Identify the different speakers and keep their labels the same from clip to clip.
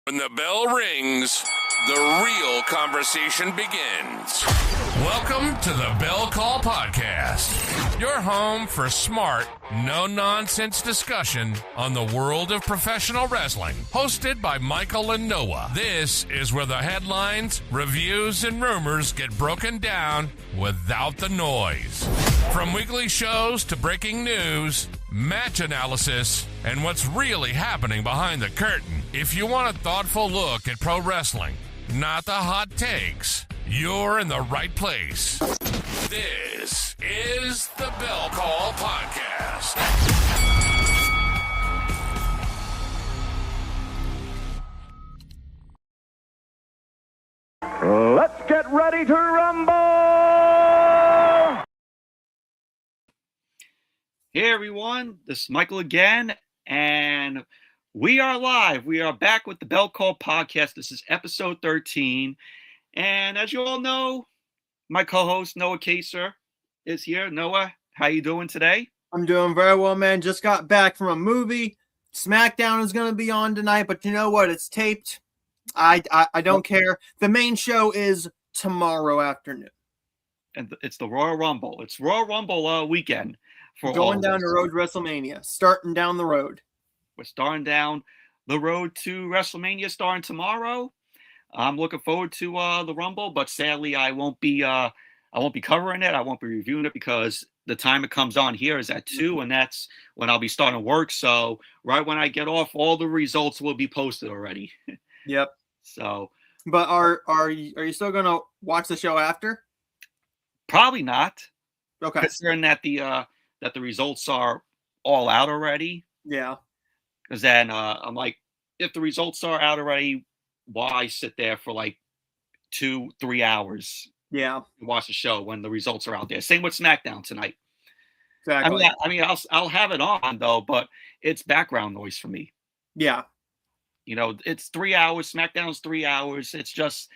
Speaker 1: When the bell rings, the real conversation begins. Welcome to the Bell Call Podcast, your home for smart, no-nonsense discussion on the world of professional wrestling. Hosted by Michael and Noah. This is where the headlines, reviews, and rumors get broken down without the noise. From weekly shows to breaking news, match analysis, and what's really happening behind the curtain. If you want a thoughtful look at pro wrestling, not the hot takes, you're in the right place. This is the Bell Call Podcast.
Speaker 2: Let's get ready to rumble!
Speaker 3: Hey everyone, this is Michael again, and we are live. We are back with the Bell Call Podcast. This is episode 13, and as you all know, my co-host Noah Kaser is here. Noah, how you doing today?
Speaker 4: I'm doing very well, man. Just got back from a movie. SmackDown is going to be on tonight, but you know what? It's taped. I don't care. The main show is tomorrow afternoon.
Speaker 3: And it's the Royal Rumble. It's Royal Rumble weekend. For
Speaker 4: going down the road to WrestleMania, starting down the road.
Speaker 3: We're starting down the road to WrestleMania starting tomorrow. I'm looking forward to the Rumble, but sadly I won't be covering it. I won't be reviewing it because the time it comes on here is at 2, and that's when I'll be starting work. So right when I get off, all the results will be posted already.
Speaker 4: Yep.
Speaker 3: So,
Speaker 4: but are you still gonna watch the show after?
Speaker 3: Probably not.
Speaker 4: Okay.
Speaker 3: Considering that the results are all out already.
Speaker 4: Yeah.
Speaker 3: Because then I'm like, if the results are out already, why sit there for like 2-3 hours?
Speaker 4: Yeah.
Speaker 3: To watch the show when the results are out there. Same with SmackDown tonight.
Speaker 4: Exactly.
Speaker 3: I mean, I'll have it on though, but it's background noise for me.
Speaker 4: Yeah.
Speaker 3: You know, it's 3 hours. SmackDown's 3 hours. It's just,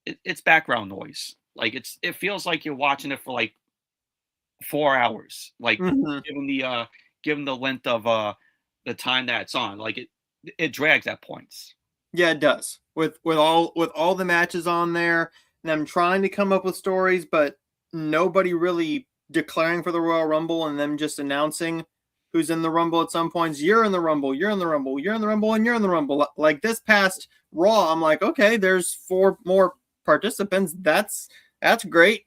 Speaker 3: it's background noise. Like it feels like you're watching it for like 4 hours. Like given the length of the time that it's on, like it drags at points.
Speaker 4: Yeah, it does. With all the matches on there, and I'm trying to come up with stories, but nobody really declaring for the Royal Rumble and them just announcing who's in the Rumble at some points. You're in the Rumble, you're in the Rumble, you're in the Rumble, and you're in the Rumble. Like this past Raw, I'm like, okay, there's 4 more participants. That's great.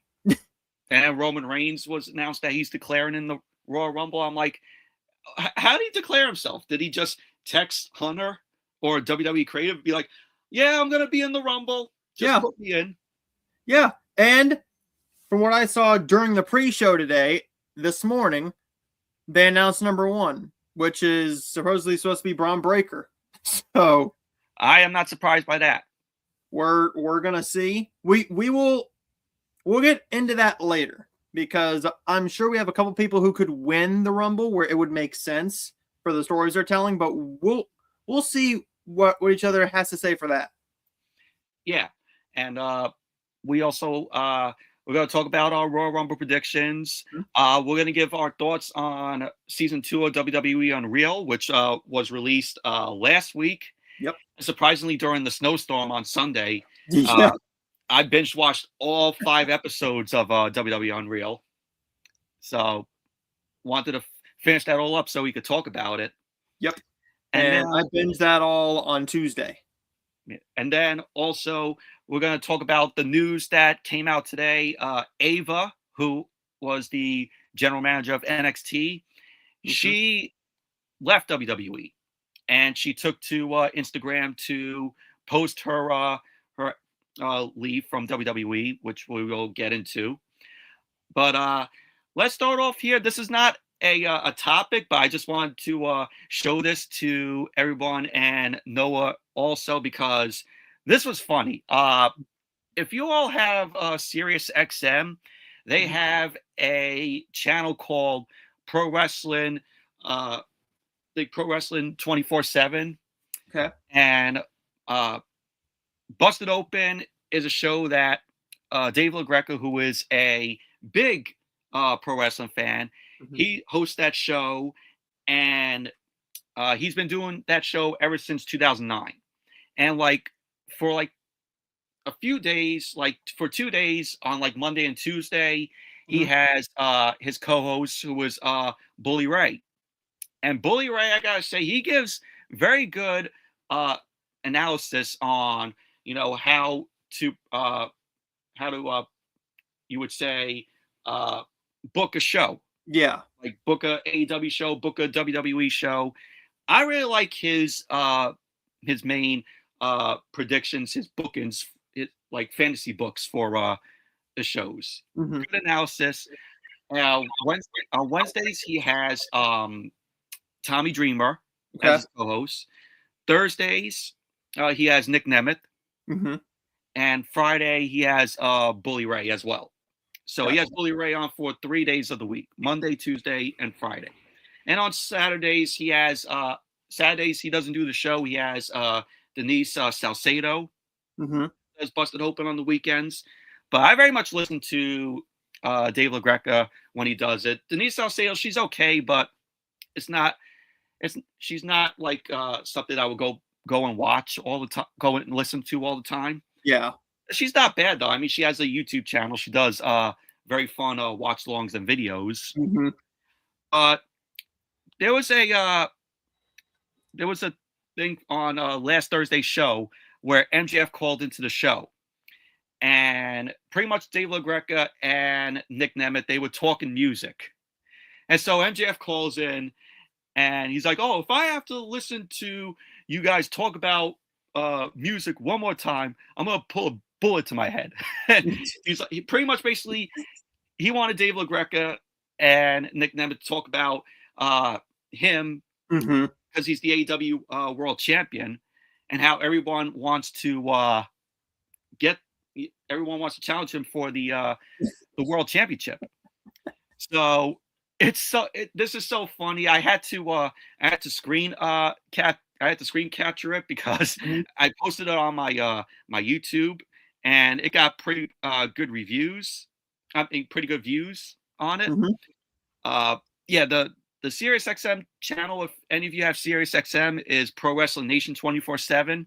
Speaker 3: And Roman Reigns was announced that he's declaring in the Royal Rumble. I'm like, how did he declare himself? Did he just text Hunter or WWE Creative be like, yeah, I'm going to be in the Rumble. Just put me in.
Speaker 4: Yeah. And from what I saw during the pre-show today, this morning, they announced number 1, which is supposedly supposed to be Braun Breaker. So
Speaker 3: I am not surprised by that.
Speaker 4: We're going to see. We'll get into that later because I'm sure we have a couple people who could win the Rumble where it would make sense for the stories they're telling, but we'll see what each other has to say for that.
Speaker 3: Yeah. And we also we're going to talk about our Royal Rumble predictions. We're going to give our thoughts on season 2 of WWE Unreal, which was released last week.
Speaker 4: Yep.
Speaker 3: Surprisingly, during the snowstorm on Sunday.
Speaker 4: Yeah.
Speaker 3: I binge watched all 5 episodes of WWE Unreal. So wanted to finish that all up so we could talk about it.
Speaker 4: Yep. And then I binged that all on Tuesday.
Speaker 3: And then also we're going to talk about the news that came out today. Ava, who was the general manager of NXT, she left WWE and she took to Instagram to post her leave from WWE, which we will get into. But let's start off here. This is not a topic, but I just wanted to show this to everyone and Noah also because this was funny. If you all have Sirius XM, they have a channel called Pro Wrestling, the Pro Wrestling 24/7.
Speaker 4: Okay.
Speaker 3: And Busted Open is a show that Dave LaGreca, who is a big pro wrestling fan, he hosts that show, and he's been doing that show ever since 2009. and like for like a few days, like for 2 days on like Monday and Tuesday, he has his co-host who was Bully Ray. And Bully Ray, I gotta say, he gives very good analysis on, you know, how to you would say book a show.
Speaker 4: Yeah.
Speaker 3: Like book a AEW show, book a WWE show. I really like his main predictions, his bookings, like fantasy books for the shows.
Speaker 4: Mm-hmm.
Speaker 3: Good analysis. On Wednesdays he has Tommy Dreamer as his co-host. Thursdays he has Nick Nemeth.
Speaker 4: Mm-hmm.
Speaker 3: And Friday he has Bully Ray as well. So he has Bully Ray on for 3 days of the week: Monday, Tuesday, and Friday. And on Saturdays he has Saturdays he doesn't do the show. He has Denise Salcedo that's busted open on the weekends. But I very much listen to Dave LaGreca when he does it. Denise Salcedo, she's okay, but she's not like something I would go and watch all the time, go and listen to all the time.
Speaker 4: Yeah.
Speaker 3: She's not bad though. I mean, she has a YouTube channel. She does very fun watch-alongs and videos. There was a thing on last Thursday's show where MJF called into the show, and pretty much Dave LaGreca and Nick Nemeth, they were talking music, and so MJF calls in, and he's like, "Oh, if I have to listen to you guys talk about music one more time, I'm gonna pull a bullet to my head." He's like, he pretty much basically he wanted Dave LaGreca and Nick Nemeth to talk about him because he's the AEW World Champion, and how everyone wants to challenge him for the World Championship. So this is so funny. I had to screen capture it because I posted it on my my YouTube, and it got pretty good reviews. I mean, pretty good views on it. Yeah, the SiriusXM channel, if any of you have SiriusXM, is Pro Wrestling Nation 24/7.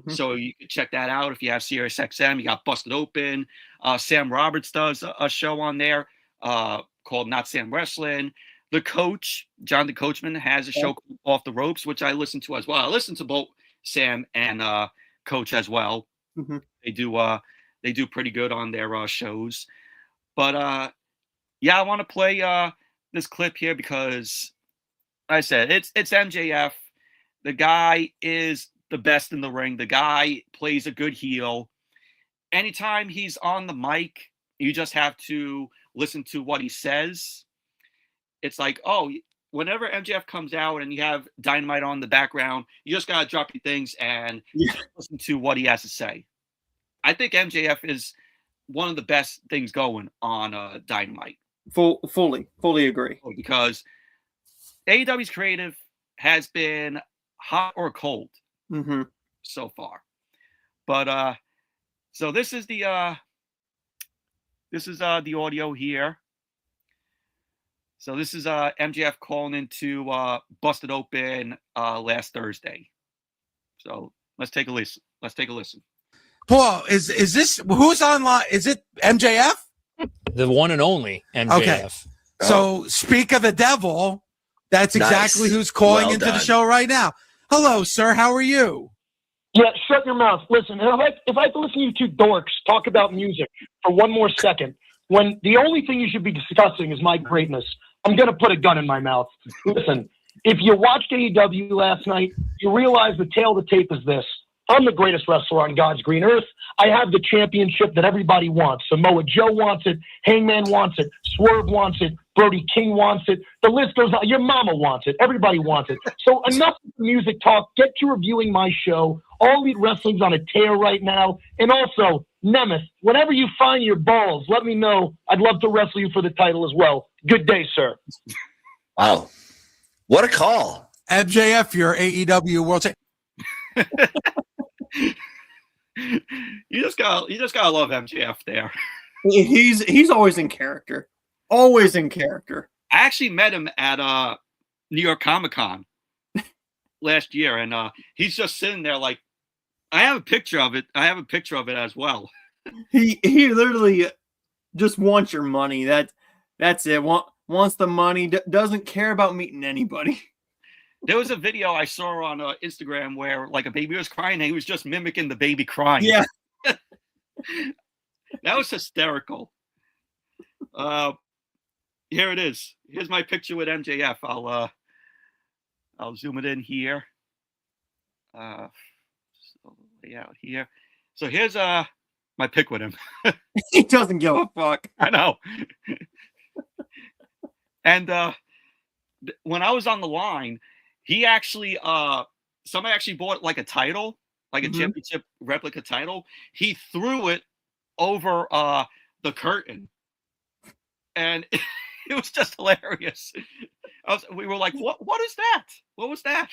Speaker 3: So you can check that out if you have SiriusXM. You got Busted Open. Sam Roberts does a show on there called Not Sam Wrestling. The Coach, John the Coachman, has a show called Off the Ropes, which I listen to as well. I listen to both Sam and Coach as well. They do pretty good on their shows. But yeah, I want to play this clip here because, like I said, it's MJF. The guy is the best in the ring. The guy plays a good heel. Anytime he's on the mic, you just have to listen to what he says. It's like, oh, whenever MJF comes out and you have Dynamite on the background, you just gotta drop your things and listen to what he has to say. I think MJF is one of the best things going on Dynamite.
Speaker 4: Fully agree.
Speaker 3: Because AEW's creative has been hot or cold so far. But so this is the audio here. So this is MJF calling into Busted Open last Thursday. So let's take a listen.
Speaker 5: Paul, is this who's online? Is it MJF?
Speaker 6: The one and only MJF.
Speaker 5: Okay. So speak of the devil, that's exactly who's calling into the show right now. Hello, sir. How are you?
Speaker 7: Yeah, shut your mouth. Listen, if I have to listen to you two dorks talk about music for one more second, when the only thing you should be discussing is my greatness, I'm going to put a gun in my mouth. Listen, if you watched AEW last night, you realize the tail of the tape is this. I'm the greatest wrestler on God's green earth. I have the championship that everybody wants. Samoa Joe wants it. Hangman wants it. Swerve wants it. Brody King wants it. The list goes on. Your mama wants it. Everybody wants it. So enough music talk. Get to reviewing my show. All Elite Wrestling's on a tear right now. And also, Nemeth, whenever you find your balls, let me know. I'd love to wrestle you for the title as well. Good day, sir.
Speaker 8: Wow. What a call.
Speaker 5: MJF, your AEW World Champion.
Speaker 3: You just gotta love MJF there.
Speaker 4: He's always in character. Always in character.
Speaker 3: I actually met him at New York Comic Con last year, and he's just sitting there like I have a picture of it. I have a picture of it as well.
Speaker 4: He literally just wants your money. That's it. Wants the money. Doesn't care about meeting anybody.
Speaker 3: There was a video I saw on Instagram where like a baby was crying and he was just mimicking the baby crying.
Speaker 4: Yeah.
Speaker 3: That was hysterical. Here it is. Here's my picture with MJF. I'll zoom it in here. So lay out here. So here's my pic with him.
Speaker 4: He doesn't give a fuck.
Speaker 3: I know. And when I was on the line, he actually somebody actually bought like a title, like a championship replica title. He threw it over the curtain, and it was just hilarious. We were like, what is that? What was that?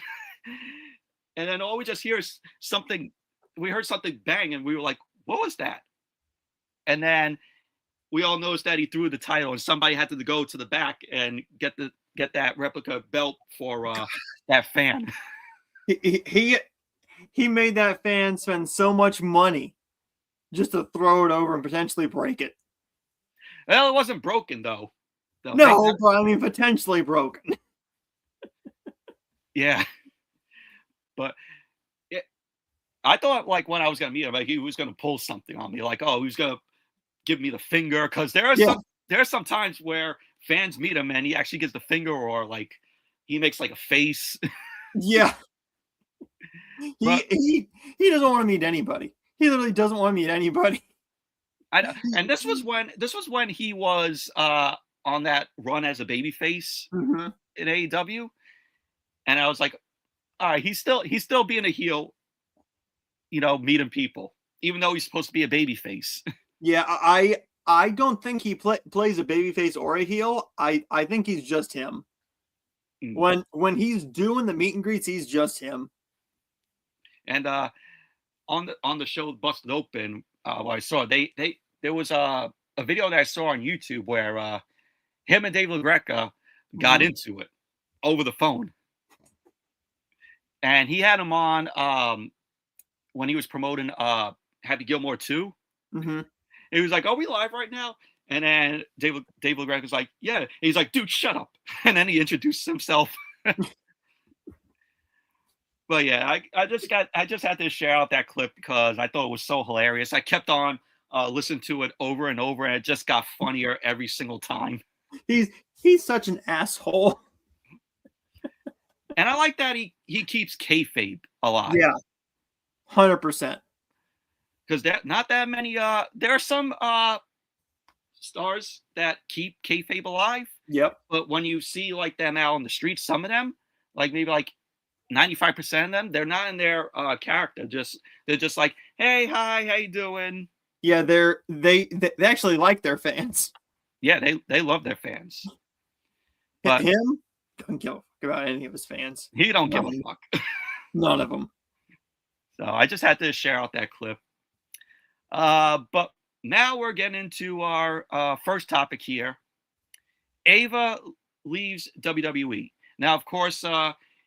Speaker 3: And then all we just hear is something. We heard something bang, and we were like, what was that? And then we all noticed that he threw the title, and somebody had to go to the back and get that replica belt for that fan.
Speaker 4: He made that fan spend so much money just to throw it over and potentially break it.
Speaker 3: Well, it wasn't broken though.
Speaker 4: No, but I mean potentially broken.
Speaker 3: Yeah, but I thought like when I was gonna meet him, like he was gonna pull something on me, like he was gonna give me the finger, because there are some times where fans meet him and he actually gives the finger, or like he makes like a face.
Speaker 4: Yeah. He doesn't want to meet anybody. He literally doesn't want to meet anybody.
Speaker 3: I know. And this was when he was on that run as a babyface in AEW, and I was like, all right, he's still being a heel, meeting people, even though he's supposed to be a babyface.
Speaker 4: Yeah, I don't think he plays a babyface or a heel. I think he's just him. When he's doing the meet and greets, he's just him. And
Speaker 3: on the show Busted Open, what I saw, there was a video that I saw on YouTube where him and Dave LaGreca got into it over the phone, and he had him on when he was promoting Happy Gilmore 2. He was like, "Are we live right now?" And then Dave LaGreca was like, "Yeah." He's like, "Dude, shut up." And then he introduced himself. But yeah, I just had to share out that clip because I thought it was so hilarious. I kept on listening to it over and over, and it just got funnier every single time.
Speaker 4: He's such an asshole.
Speaker 3: And I like that he keeps kayfabe alive.
Speaker 4: Yeah, 100%.
Speaker 3: Because not that many. There are some stars that keep kayfabe alive.
Speaker 4: Yep.
Speaker 3: But when you see like them out on the streets, some of them, like maybe like 95% of them, they're not in their character. They're just like, hey, hi, how you doing?
Speaker 4: Yeah, they actually like their fans.
Speaker 3: Yeah, they love their fans. But
Speaker 4: him don't give a fuck about any of his fans.
Speaker 3: He don't give a fuck.
Speaker 4: None of them.
Speaker 3: So I just had to share out that clip. But now we're getting into our first topic here. Ava leaves WWE. Now, of course,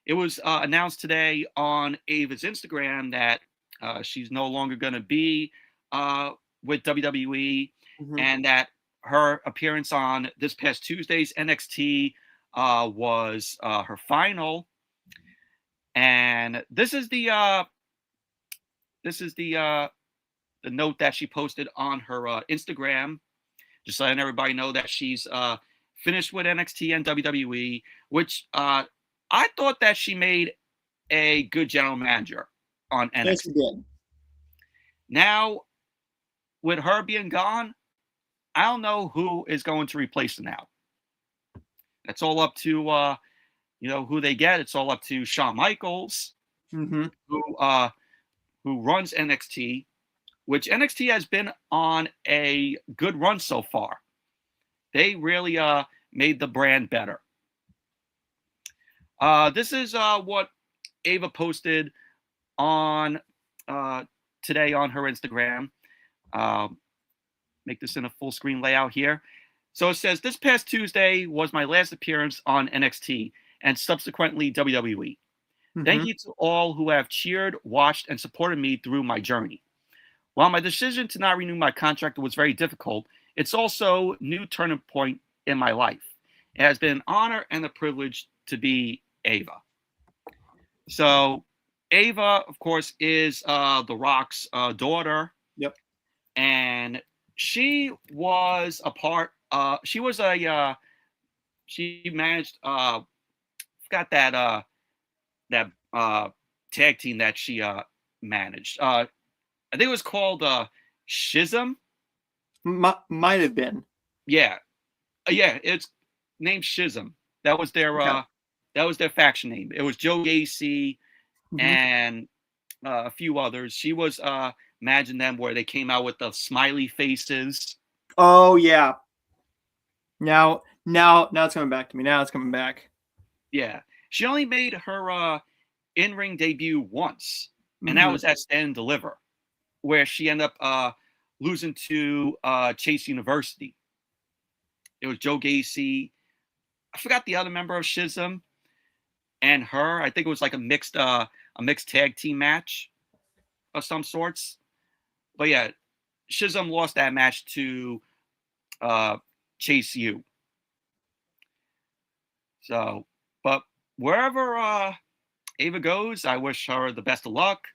Speaker 3: it was announced today on Ava's Instagram that she's no longer going to be with WWE, and that her appearance on this past Tuesday's NXT was her final. And this is the note that she posted on her Instagram, just letting everybody know that she's finished with NXT and WWE, which I thought that she made a good general manager on NXT.
Speaker 4: Yes, she did.
Speaker 3: Now, with her being gone, I don't know who is going to replace her now. That's all up to who they get. It's all up to Shawn Michaels, who runs NXT, which NXT has been on a good run so far. They really made the brand better. This is what Ava posted on today on her Instagram. Make this in a full screen layout here. So it says, this past Tuesday was my last appearance on NXT and subsequently WWE. Thank
Speaker 4: Mhm.
Speaker 3: you to all who have cheered, watched, and supported me through my journey. While my decision to not renew my contract was very difficult, it's also a new turning point in my life. It has been an honor and a privilege to be Ava. So, Ava, of course, is The Rock's daughter,
Speaker 4: Yep.
Speaker 3: and she was a part. She was a. She managed. Forgot that tag team that she managed. I think it was called Schism.
Speaker 4: Might have been.
Speaker 3: Yeah, yeah, it's named Schism. That was their
Speaker 4: Okay.
Speaker 3: faction name. It was Joe Gacy
Speaker 4: Mhm.
Speaker 3: and a few others. She was managing them where they came out with the smiley faces.
Speaker 4: Oh yeah. Now it's coming back to me. Now it's coming back.
Speaker 3: Yeah, she only made her in-ring debut once, and that
Speaker 4: Mhm.
Speaker 3: was at Stand and Deliver, where she ended up losing to Chase University. It was Joe Gacy. I forgot the other member of Schism and her. I think it was like a mixed tag team match of some sorts. But yeah, Schism lost that match to Chase U. So, but wherever Ava goes, I wish her the best of luck.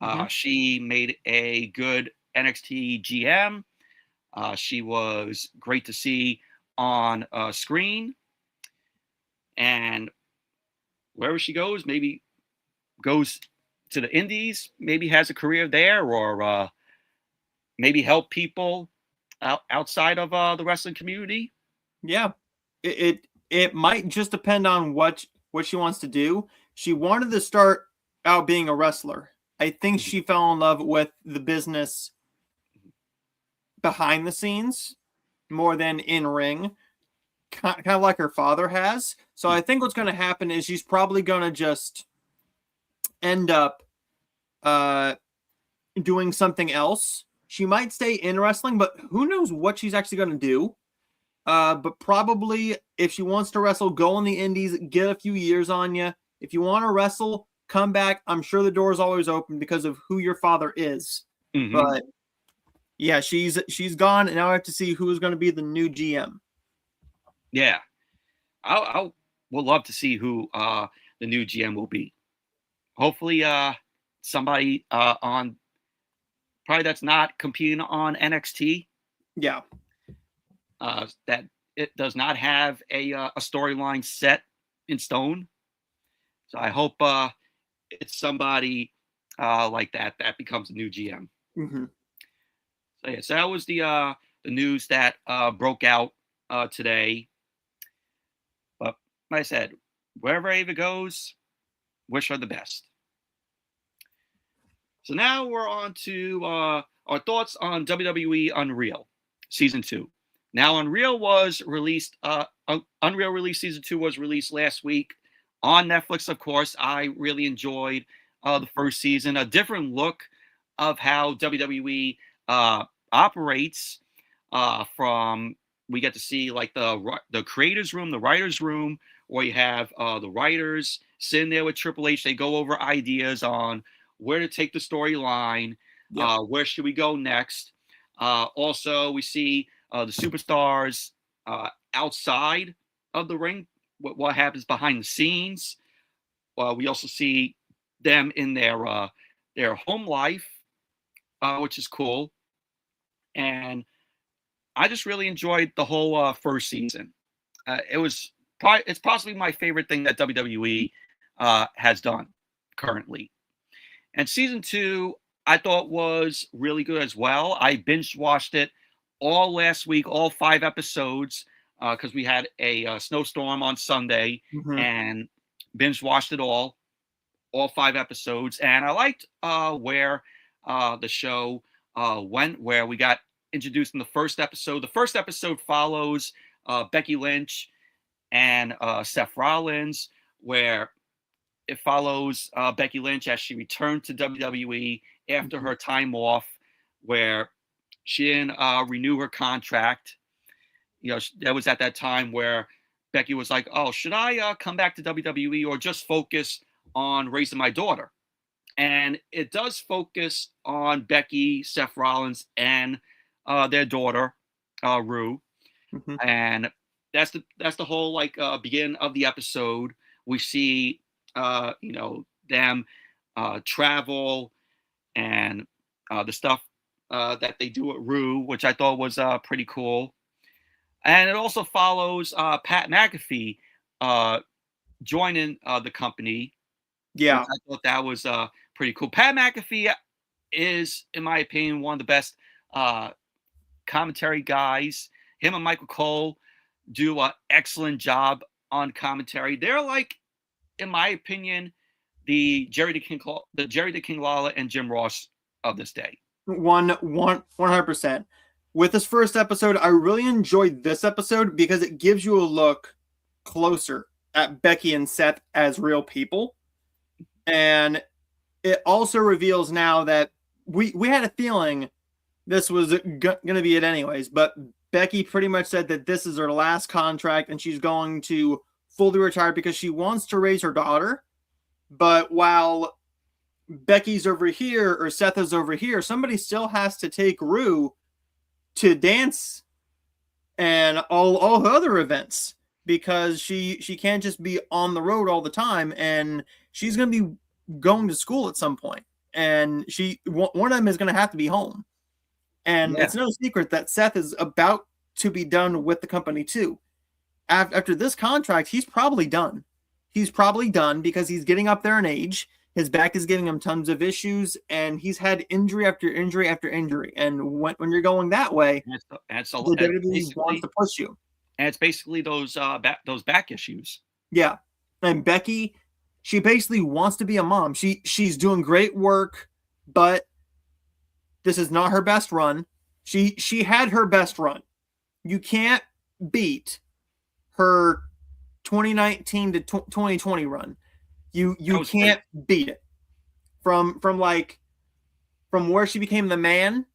Speaker 4: Mhm.
Speaker 3: She made a good NXT GM. She was great to see on screen. And wherever she goes, maybe goes to the Indies, maybe has a career there, or maybe help people outside of the wrestling community.
Speaker 4: Yeah. It might just depend on what she wants to do. She wanted to start out being a wrestler. I think
Speaker 3: Mhm.
Speaker 4: she fell in love with the business behind the scenes more than in ring, kind of like her father has. So I think what's going to happen is she's probably going to just end up uh, doing something else. She might stay in wrestling, but who knows what she's actually going to do. But probably if she wants to wrestle, go in the indies, get a few years on you. If you want to wrestle, come back. I'm sure the door is always open because of who your father is.
Speaker 3: Mm-hmm.
Speaker 4: But yeah, she's gone, and now I have to see who is going to be the new GM.
Speaker 3: Yeah, I would love to see who the new GM will be. Hopefully, somebody on probably that's not competing on NXT.
Speaker 4: Yeah.
Speaker 3: That it does not have a storyline set in stone. So I hope it's somebody like that becomes a new GM.
Speaker 4: Mm-hmm.
Speaker 3: So yeah, so that was the news that broke out today. But like I said, wherever Ava goes, wish her the best. So now we're on to our thoughts on WWE Unreal Season 2. Now, Unreal was released, Unreal Release Season 2 was released last week on Netflix, of course. I really enjoyed the first season, a different look of how WWE operates from we get to see like the creators room, the writers room, where you have the writers sitting there with Triple H. They go over ideas on where to take the storyline,
Speaker 4: Yep.
Speaker 3: where should we go next. Also, we see the superstars outside of the ring, what happens behind the scenes. We also see them in their home life, which is cool. And I just really enjoyed the whole first season. It's possibly my favorite thing that WWE has done currently. And season 2, I thought was really good as well. I binge watched it all last week, all 5 episodes, because we had a snowstorm on Sunday,
Speaker 4: Mm-hmm.
Speaker 3: and binge watched it all 5 episodes. And I liked where the show went, where we got introduced in the first episode. The first episode follows Becky Lynch and Seth Rollins, where it follows Becky Lynch as she returned to WWE after her time off, where she didn't renew her contract. You know, that was at that time where Becky was like, "Oh, should I come back to WWE or just focus on Raising My Daughter. And it does focus on Becky, Seth Rollins, and their daughter, Rue.
Speaker 4: Mhm.
Speaker 3: And that's the whole beginning of the episode. We see them travel and the stuff that they do at Rue, which I thought was pretty cool. And it also follows Pat McAfee joining the company.
Speaker 4: Yeah.
Speaker 3: Which I thought that was pretty cool. Pat McAfee is, in my opinion, one of the best commentary guys. Him and Michael Cole do an excellent job on commentary. They're like, in my opinion, the Jerry the King Lawler and Jim Ross of this day.
Speaker 4: 100%. With this first episode, I really enjoyed this episode because it gives you a look closer at Becky and Seth as real people. And it also reveals now that we had a feeling this was going to be it anyways, but Becky pretty much said that this is her last contract and she's going to fully retire because she wants to raise her daughter. But while Becky's over here or Seth is over here, somebody still has to take Rue to dance and all the other events because she can't just be on the road all the time, and she's going to be going to school at some point, and one of them is going to have to be home. And It's no secret that Seth is about to be done with the company too. After this contract, he's probably done. He's probably done because he's getting up there in age. His back is giving him tons of issues, and he's had injury after injury after injury. And when you're going that way, the WWE wants to push you.
Speaker 3: And it's basically those back issues.
Speaker 4: Yeah. And Becky, she basically wants to be a mom. She's doing great work, but this is not her best run. She had her best run. You can't beat her 2019 to 2020 run. You can't beat it. From where she became the man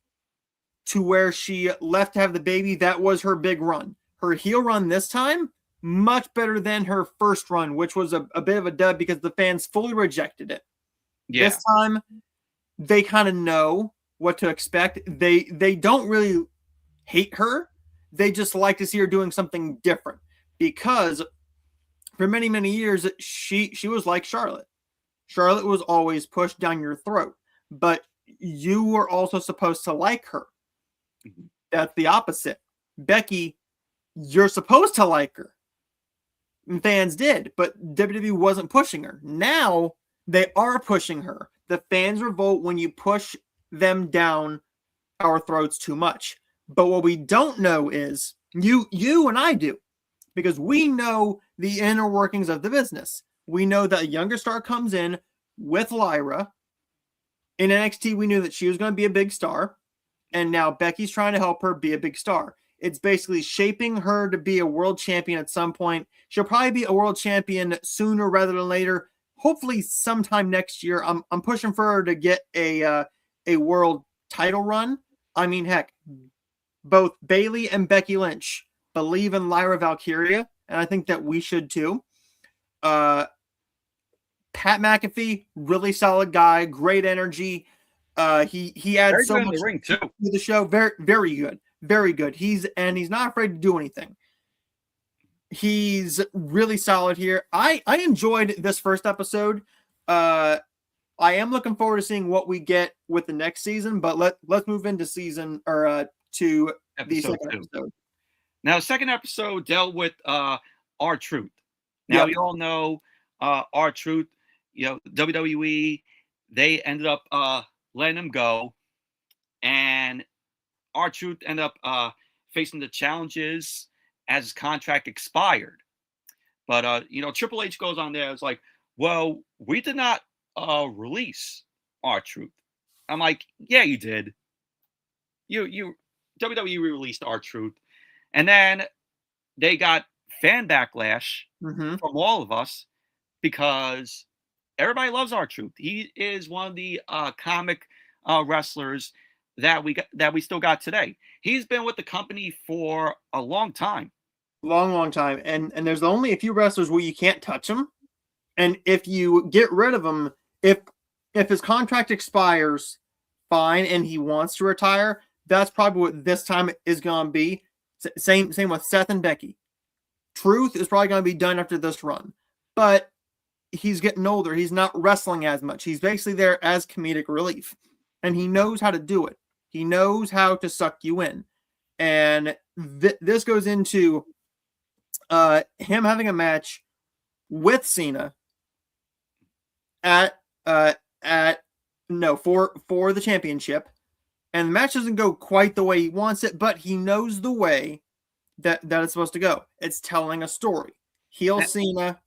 Speaker 4: to where she left to have the baby, that was her big run. Her heel run this time, much better than her first run, which was a bit of a dud because the fans fully rejected it. Yeah. This time, they kind of know what to expect. They don't really hate her. They just like to see her doing something different because for many, many years, she was like Charlotte. Charlotte was always pushed down your throat, but you were also supposed to like her. That's the opposite. Becky, you're supposed to like her. And fans did, but WWE wasn't pushing her. Now they are pushing her. The fans revolt when you push them down our throats too much. But what we don't know is you and I do, because we know the inner workings of the business. We know that a younger star comes in with Lyra. In NXT, we knew that she was going to be a big star. And now Becky's trying to help her be a big star. It's basically shaping her to be a world champion at some point. She'll probably be a world champion sooner rather than later. Hopefully sometime next year. I'm pushing for her to get a world title run. I mean, heck, both Bayley and Becky Lynch believe in Lyra Valkyria, and I think that we should too. Pat McAfee, really solid guy, great energy. He adds so much to the show. Very, very good. Very good. He's not afraid to do anything. He's really solid here. I enjoyed this first episode. I am looking forward to seeing what we get with the next season, but let's move into to the second episode.
Speaker 3: Now, the second episode dealt with R-Truth. Now, we all know R-Truth, WWE, they ended up letting him go, and R-Truth ended up facing the challenges as his contract expired. But, Triple H goes on there. It's like, well, we did not release R-Truth. I'm like, yeah, you did. You WWE released R-Truth. And then they got fan backlash from all of us because everybody loves R-Truth. He is one of the comic wrestlers that we still got today. He's been with the company for a long time.
Speaker 4: Long time. And there's only a few wrestlers where you can't touch them. And if you get rid of him, if his contract expires, fine, and he wants to retire, that's probably what this time is going to be. Same with Seth and Becky. Truth is probably going to be done after this run, but he's getting older. He's not wrestling as much. He's basically there as comedic relief, and he knows how to do it. He knows how to suck you in, and this goes into him having a match with Cena for the championship, and the match doesn't go quite the way he wants it, but he knows the way that it's supposed to go. It's telling a story. Heel Cena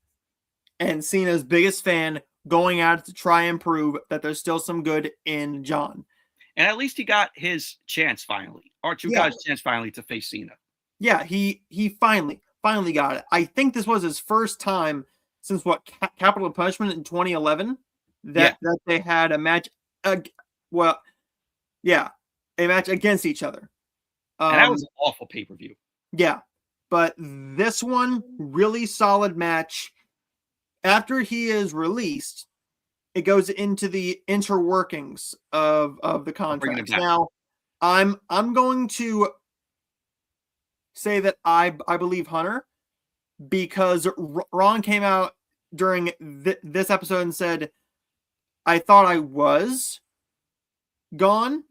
Speaker 4: and Cena's biggest fan going out to try and prove that there's still some good in John.
Speaker 3: And at least he got his chance finally. R-Truth got his chance finally to face Cena.
Speaker 4: Yeah, he finally got it. I think this was his first time since Capital Punishment in 2011 that they had a match. A match against each other.
Speaker 3: And that was an awful pay-per-view.
Speaker 4: Yeah, but this one, really solid match. After he is released, it goes into the interworkings of the contracts. Now, I'm going to say that I believe Hunter, because Ron came out during this episode and said, I thought I was gone,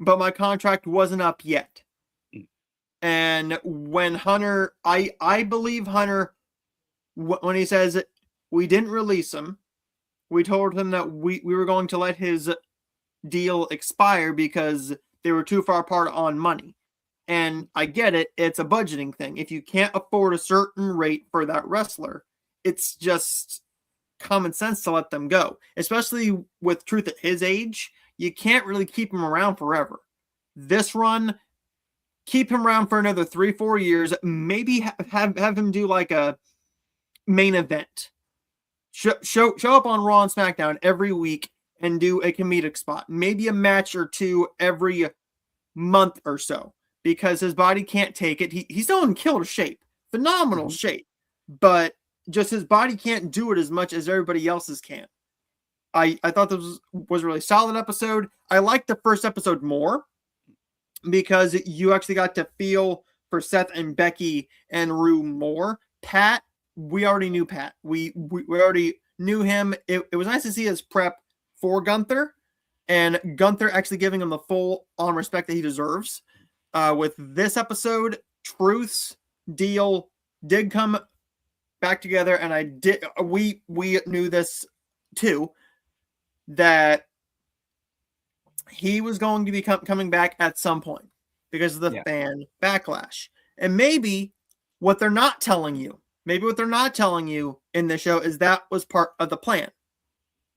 Speaker 4: but my contract wasn't up yet. And when Hunter, I believe Hunter, when he says we didn't release him, we told him that we were going to let his deal expire because they were too far apart on money. And I get it. It's a budgeting thing. If you can't afford a certain rate for that wrestler, it's just common sense to let them go. Especially with Truth at his age, you can't really keep him around forever. This run, keep him around for another 3-4 years. Maybe have him do like a main event. Show up on Raw and SmackDown every week and do a comedic spot. Maybe a match or two every month or so, because his body can't take it. He's still in killer shape, phenomenal shape, but just his body can't do it as much as everybody else's can. I thought this was a really solid episode. I liked the first episode more because you actually got to feel for Seth and Becky and Rue more. Pat, we already knew Pat. We already knew him. It was nice to see his prep for Gunther, and Gunther actually giving him the full on respect that he deserves. With this episode, Truth's deal did come back together, and we knew this too, that he was going to be coming back at some point because of the fan backlash. And maybe what they're not telling you in the show is that was part of the plan.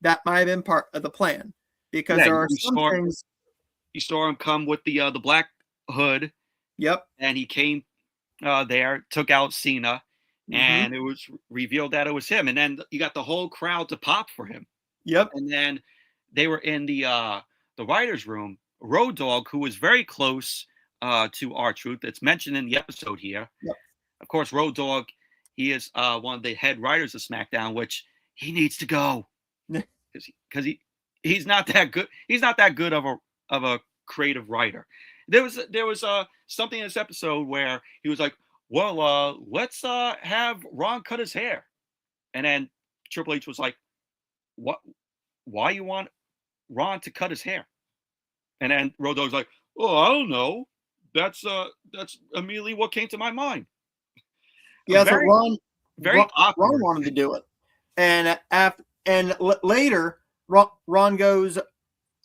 Speaker 4: That might have been part of the plan, because there are some things.
Speaker 3: You saw him come with the black hood.
Speaker 4: Yep.
Speaker 3: And he came there, took out Cena, and it was revealed that it was him. And then you got the whole crowd to pop for him.
Speaker 4: Yep.
Speaker 3: And then they were in the writer's room. Road Dogg, who was very close to R-Truth, that's mentioned in the episode here.
Speaker 4: Yep.
Speaker 3: Of course, Road Dogg, he is one of the head writers of SmackDown, which he needs to go because he's not that good. He's not that good of a creative writer. There was something in this episode where he was like, well, let's have Ron cut his hair. And then Triple H was like, what? Why you want Ron to cut his hair? And then Road Dogg's like, oh, I don't know. That's immediately what came to my mind.
Speaker 4: Yeah, so Ron wanted to do it. And later, Ron goes,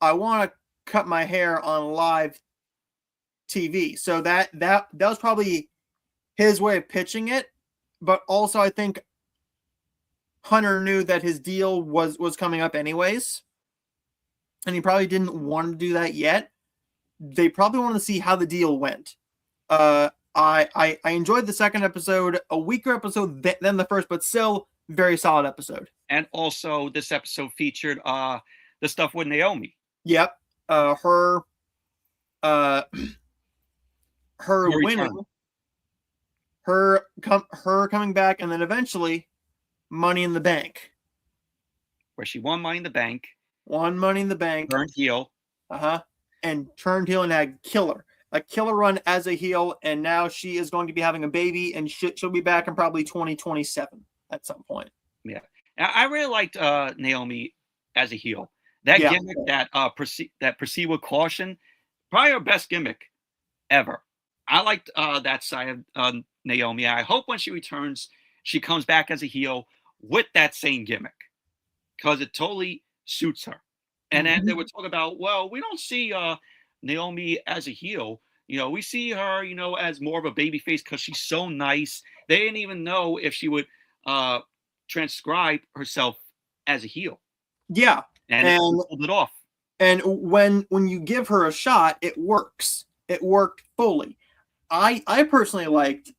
Speaker 4: I want to cut my hair on live TV. So that was probably his way of pitching it. But also, I think Hunter knew that his deal was coming up anyways, and he probably didn't want to do that yet. They probably wanted to see how the deal went. I enjoyed the second episode, a weaker episode than the first, but still very solid episode.
Speaker 3: And also, this episode featured the stuff with Naomi.
Speaker 4: Yep, her winning, her coming back, and then eventually Money in the Bank.
Speaker 3: where she won Money in the Bank,
Speaker 4: Won Money in the Bank,
Speaker 3: turned heel.
Speaker 4: And turned heel and had a killer run as a heel, and now she is going to be having a baby, and she'll be back in probably 2027 at some point.
Speaker 3: Yeah, I really liked Naomi as a heel. That gimmick, that proceed with caution, probably her best gimmick ever. I liked that side of Naomi. I hope when she returns, she comes back as a heel with that same gimmick, because it totally suits her. And then they would talk about, well, we don't see Naomi as a heel. We see her, as more of a babyface because she's so nice. They didn't even know if she would transcribe herself as a heel.
Speaker 4: Yeah,
Speaker 3: and pulled it off.
Speaker 4: And when you give her a shot, it works. It worked fully. I personally liked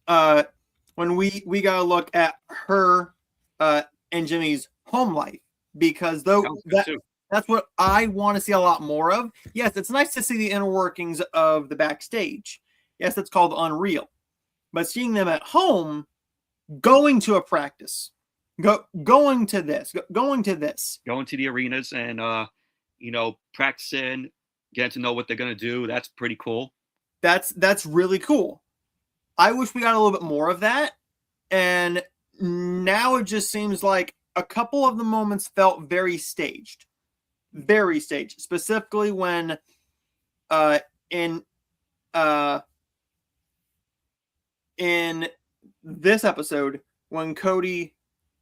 Speaker 4: when we got to look at her and Jimmy's home life, because that's what I want to see a lot more of. Yes, it's nice to see the inner workings of the backstage. Yes, that's called Unreal. But seeing them at home, going to a practice, going to the
Speaker 3: arenas and practicing, getting to know what they're going to do, that's pretty cool.
Speaker 4: That's really cool. I wish we got a little bit more of that. And now it just seems like a couple of the moments felt very staged. Very staged. Specifically when in this episode, when Cody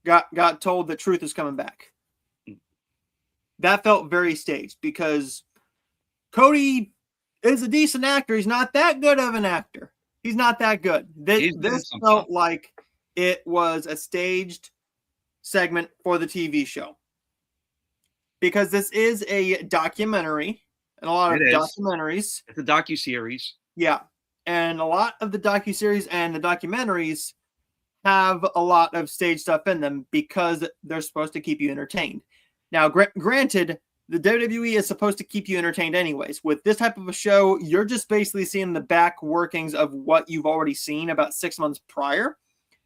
Speaker 4: got told the truth is coming back. That felt very staged, because Cody is a decent actor. He's not that good of an actor. He's not that good. This felt like it was a staged segment for the TV show, because this is a documentary, and a lot of documentaries.
Speaker 3: It's a docuseries.
Speaker 4: Yeah, and a lot of the docuseries and the documentaries have a lot of stage stuff in them because they're supposed to keep you entertained. Now, granted, the WWE is supposed to keep you entertained anyways. With this type of a show, you're just basically seeing the back workings of what you've already seen about 6 months prior.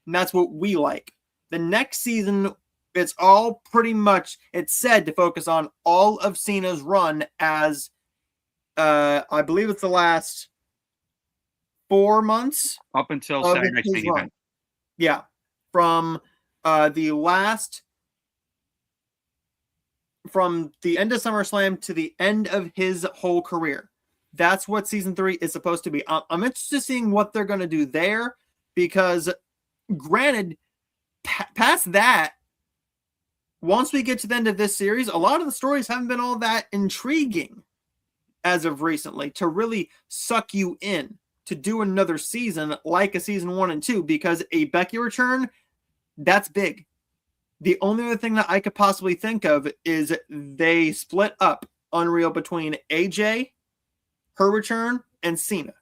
Speaker 4: And that's what we like. The next season, it's all pretty much, it's said to focus on all of Cena's run as, I believe it's the last 4 months.
Speaker 3: Up until Saturday Night's Main Event.
Speaker 4: Yeah. From from the end of SummerSlam to the end of his whole career. That's what season 3 is supposed to be. I'm interested in seeing what they're going to do there, because granted, past that, once we get to the end of this series, a lot of the stories haven't been all that intriguing as of recently to really suck you in to do another season like a season 1 and 2, because a Becky return, that's big. The only other thing that I could possibly think of is they split up Unreal between AJ, her return, and Cena.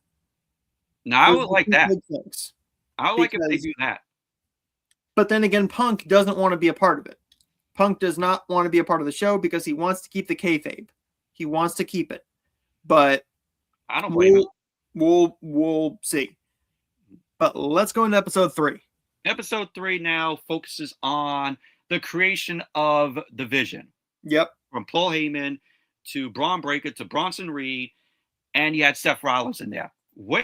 Speaker 3: Now, I would like that. I would like if they do that.
Speaker 4: But then again, Punk doesn't want to be a part of it. Punk does not want to be a part of the show because he wants to keep the kayfabe. He wants to keep it. But
Speaker 3: I don't blame him.
Speaker 4: We'll see. But let's go into episode 3.
Speaker 3: Episode 3 now focuses on the creation of the Vision.
Speaker 4: Yep.
Speaker 3: From Paul Heyman to Braun Breaker to Bronson Reed, and you had Seth Rollins in there.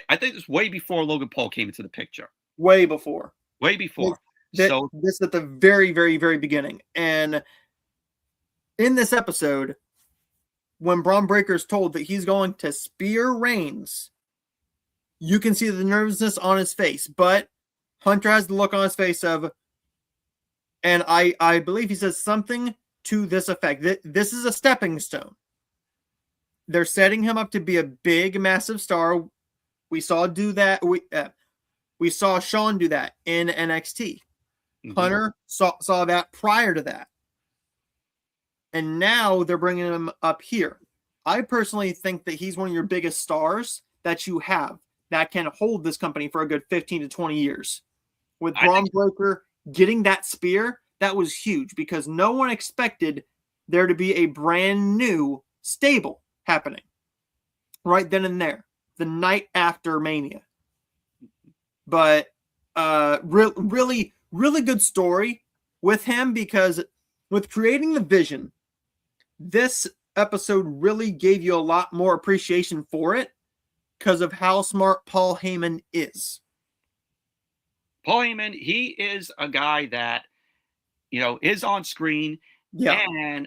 Speaker 3: I think it's way before Logan Paul came into the picture.
Speaker 4: Way before.
Speaker 3: This
Speaker 4: is at the very, very, very beginning. And in this episode, when Braun Breaker is told that he's going to spear Reigns, you can see the nervousness on his face, but Hunter has the look on his face of, and I believe he says something to this effect. This is a stepping stone. They're setting him up to be a big, massive star. We saw do that. We saw Shawn do that in NXT. Mm-hmm. Hunter saw that prior to that. And now they're bringing him up here. I personally think that he's one of your biggest stars that you have that can hold this company for a good 15 to 20 years. With Braun Breaker getting that spear, that was huge because no one expected there to be a brand new stable happening right then and there, the night after Mania. But really, really good story with him because with creating the vision, this episode really gave you a lot more appreciation for it because of how smart Paul Heyman is.
Speaker 3: Paul Heyman, he is a guy that, is on screen and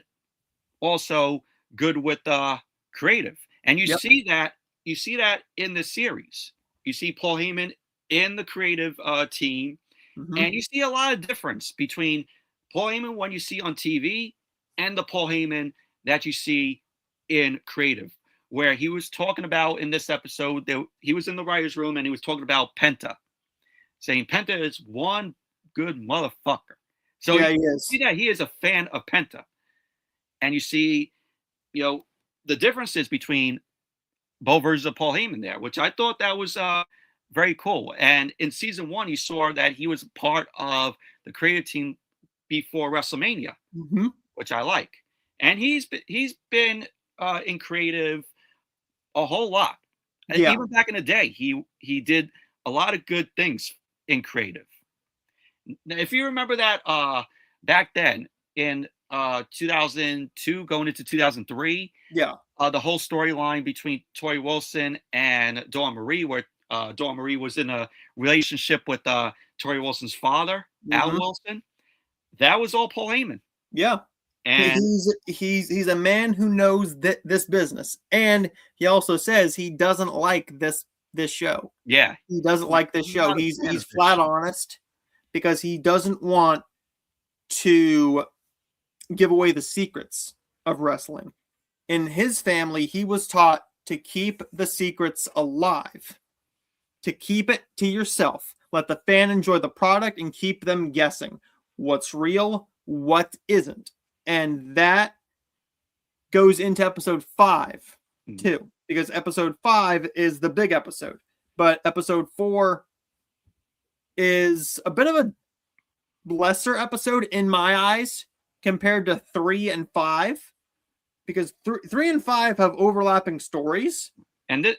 Speaker 3: also good with creative. And you see that in the series. You see Paul Heyman in the creative team, and you see a lot of difference between Paul Heyman when you see on TV and the Paul Heyman that you see in creative, where he was talking about in this episode that he was in the writer's room and he was talking about Penta, saying Penta is one good motherfucker. So you see that he is a fan of Penta. And you see, the differences between both versions of Paul Heyman there, which I thought that was very cool. And in season 1, you saw that he was part of the creative team before WrestleMania, which I like. And he's been in creative a whole lot. And even back in the day, he did a lot of good things in creative. Now, if you remember that back then in 2002 going into 2003, the whole storyline between Tori Wilson and Dawn Marie, where Dawn Marie was in a relationship with Tori Wilson's father, Al Wilson, that was all Paul Heyman. And
Speaker 4: he's a man who knows this business, and he also says he doesn't like this show. He doesn't like this show. He's flat honest because he doesn't want to give away the secrets of wrestling. In his family, he was taught to keep the secrets alive, to keep it to yourself. Let the fan enjoy the product and keep them guessing what's real, what isn't. And that goes into episode 5 too, because episode 5 is the big episode, but episode 4 is a bit of a lesser episode in my eyes compared to 3 and 5, because 3 and 5 have overlapping stories,
Speaker 3: and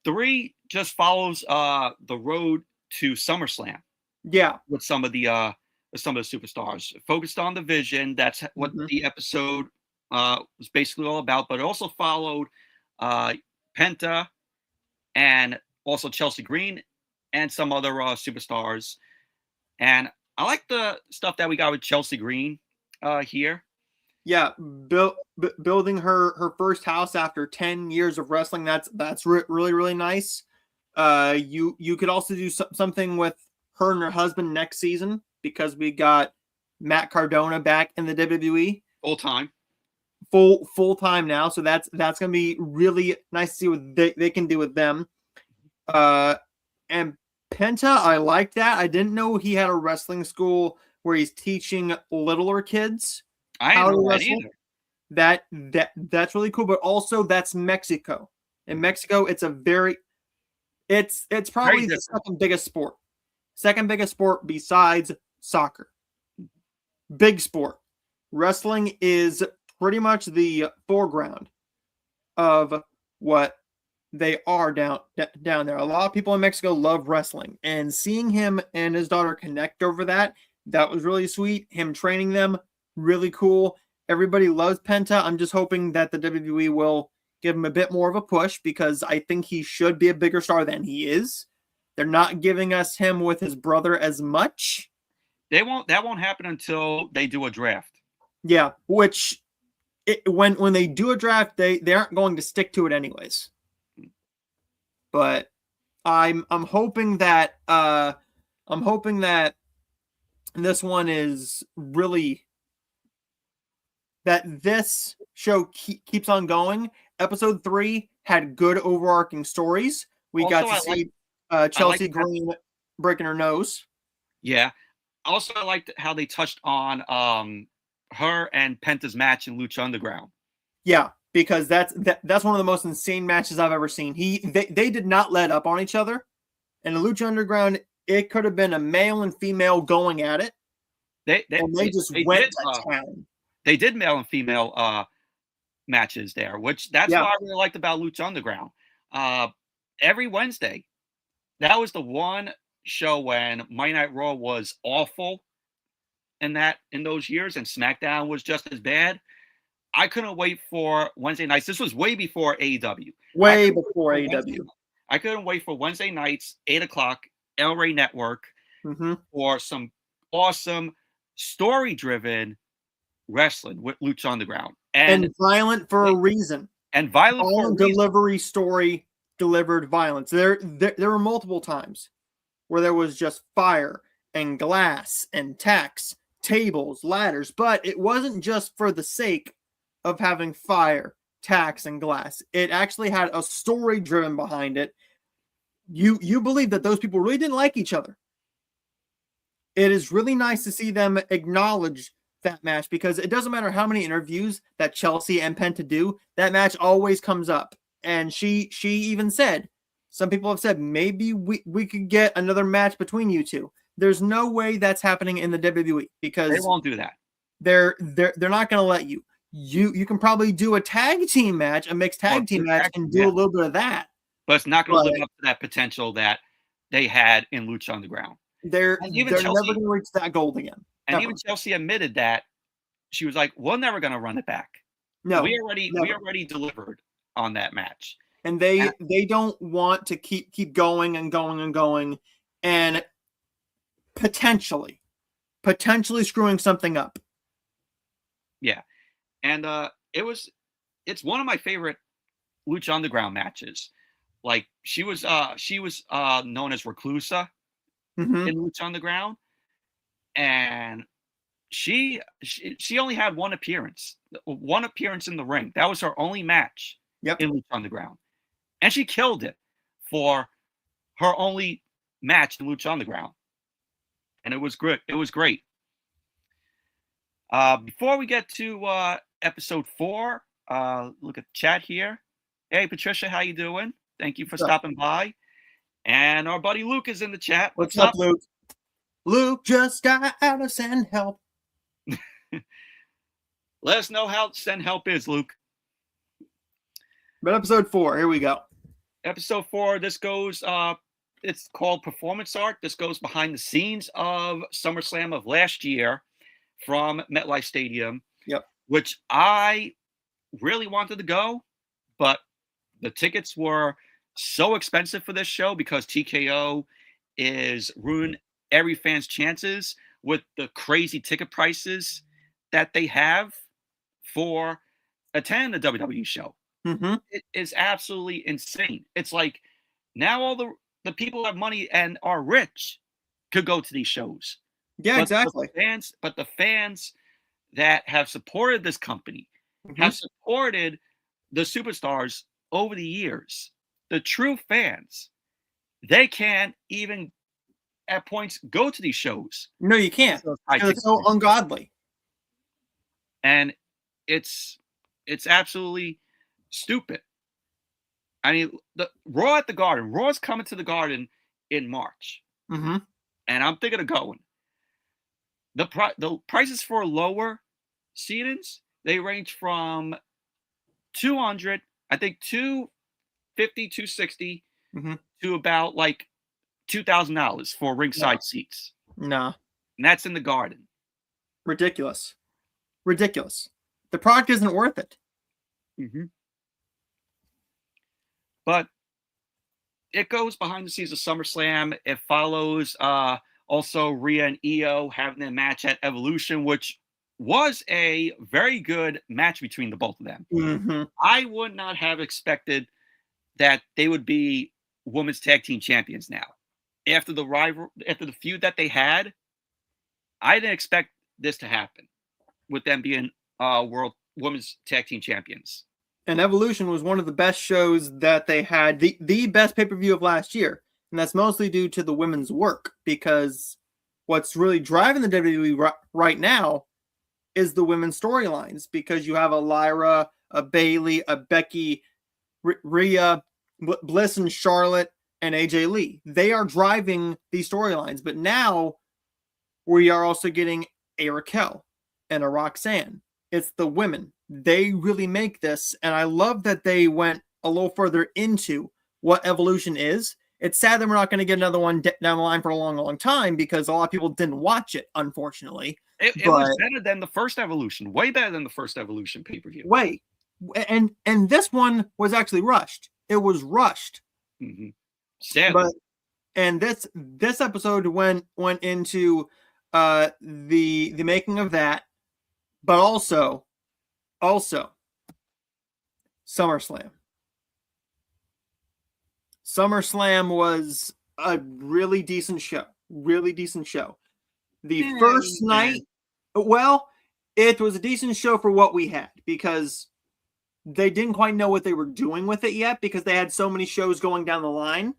Speaker 3: 3 just follows the road to SummerSlam. With some of the superstars, focused on the vision. That's what the episode was basically all about. But it also followed Penta and also Chelsea Green and some other superstars. And I like the stuff that we got with Chelsea Green here.
Speaker 4: Building her first house after 10 years of wrestling. That's really, really nice. You could also do something with her and her husband next season, because we got Matt Cardona back in the WWE full time now. So that's going to be really nice to see what they can do with them. And Penta, I like that. I didn't know he had a wrestling school where he's teaching littler kids how to wrestle. That's really cool. But also that's Mexico. In Mexico, it's probably the second biggest sport besides soccer. Big sport. Wrestling is pretty much the foreground of what they are down there. A lot of people in Mexico love wrestling, and seeing him and his daughter connect over that was really sweet. Him training them, really cool. Everybody loves Penta. I'm just hoping that the WWE will give him a bit more of a push, because I think he should be a bigger star than he is. They're not giving us him with his brother as much.
Speaker 3: That won't happen until they do a draft.
Speaker 4: Which when they do a draft, they aren't going to stick to it anyways. But I'm hoping that this one is really, that this show keeps on going. Episode 3 had good overarching stories. We also got to see Chelsea Green breaking her nose.
Speaker 3: Also, I liked how they touched on her and Penta's match in Lucha Underground.
Speaker 4: Because that's one of the most insane matches I've ever seen. They did not let up on each other. In the Lucha Underground, it could have been a male and female going at it. They went to town.
Speaker 3: They did male and female matches there, which that's what I really liked about Lucha Underground. Every Wednesday, that was the one show when Monday Night Raw was awful. in those years, and SmackDown was just as bad. I couldn't wait for Wednesday nights. This was way before AEW.
Speaker 4: Way before AEW.
Speaker 3: I couldn't wait for Wednesday nights, 8:00, El Rey Network, for some awesome story-driven wrestling with Lucha Underground.
Speaker 4: And violent for a reason.
Speaker 3: And violent
Speaker 4: delivery story delivered violence. There were multiple times where there was just fire and glass and tacks, tables, ladders, but it wasn't just for the sake of having fire, tacks, and glass. It actually had a story driven behind it. You believe that those people really didn't like each other. It is really nice to see them acknowledge that match, because it doesn't matter how many interviews that Chelsea and Penta do, that match always comes up. And she even said, some people have said, maybe we could get another match between you two. There's no way that's happening in the WWE, because
Speaker 3: they won't do that.
Speaker 4: They're not going to let you. You can probably do a tag team match, a mixed tag team match, and do a little bit of that.
Speaker 3: But it's not going to live up to that potential that they had in Lucha Underground.
Speaker 4: They're never going to reach that gold again.
Speaker 3: And even Chelsea admitted that. She was like, "We're never going to run it back.
Speaker 4: No,
Speaker 3: we already delivered on that match."
Speaker 4: And they don't want to keep going and going and going, and potentially screwing something up.
Speaker 3: Yeah, and it's one of my favorite Lucha Underground matches. Like she was known as Reclusa in Lucha Underground, and she only had one appearance in the ring. That was her only match in Lucha Underground, and she killed it for her only match in Lucha Underground, and it was great. It was great. Before we get to episode 4, look at the chat here. Hey, Patricia, how you doing? Thank you for stopping by. And our buddy Luke is in the chat.
Speaker 4: What's up, Luke? Luke just got out of Send Help.
Speaker 3: Let us know how Send Help is, Luke.
Speaker 4: But episode 4, here we go.
Speaker 3: Episode 4, this goes, it's called Performance Art. This goes behind the scenes of SummerSlam of last year from MetLife Stadium.
Speaker 4: Yep.
Speaker 3: Which I really wanted to go, but the tickets were so expensive for this show because TKO is ruining every fan's chances with the crazy ticket prices that they have for attending the WWE show. It is absolutely insane. It's like now all the people who have money and are rich could go to these shows.
Speaker 4: Yeah, exactly.
Speaker 3: But the fans that have supported this company, have supported the superstars over the years, the true fans, they can't even at points go to these shows.
Speaker 4: No, you can't. It's so ungodly.
Speaker 3: And it's absolutely stupid. I mean, the Raw at the Garden. Raw's coming to the Garden in March. And I'm thinking of going. The prices for lower seatings, they range from 200, I think 250, 260 to about like $2,000 for ringside seats.
Speaker 4: Nah.
Speaker 3: And that's in the Garden.
Speaker 4: Ridiculous. The product isn't worth it.
Speaker 3: But it goes behind the scenes of SummerSlam. It follows also Rhea and Io having a match at Evolution, which was a very good match between the both of them. I would not have expected that they would be women's tag team champions now. After the feud that they had, I didn't expect this to happen with them being world women's tag team champions.
Speaker 4: And Evolution was one of the best shows that they had, the best pay-per-view of last year. And that's mostly due to the women's work, because what's really driving the WWE right now is the women's storylines, because you have a Lyra, a Bayley, a Becky, Rhea, Bliss and Charlotte, and AJ Lee. They are driving these storylines. But now we are also getting a Raquel and a Roxanne. It's the women. They really make this. And I love that they went a little further into what Evolution is. It's sad that we're not going to get another one down the line for a long, long time, because a lot of people didn't watch it, unfortunately.
Speaker 3: It was better than the first Evolution. Way better than the first Evolution pay-per-view.
Speaker 4: Wait, and this one was actually rushed. It was rushed.
Speaker 3: Mm-hmm. Sadly.
Speaker 4: And this episode went into the making of that, but also SummerSlam. SummerSlam was a really decent show. The first night, well, it was a decent show for what we had because they didn't quite know what they were doing with it yet because they had so many shows going down the line.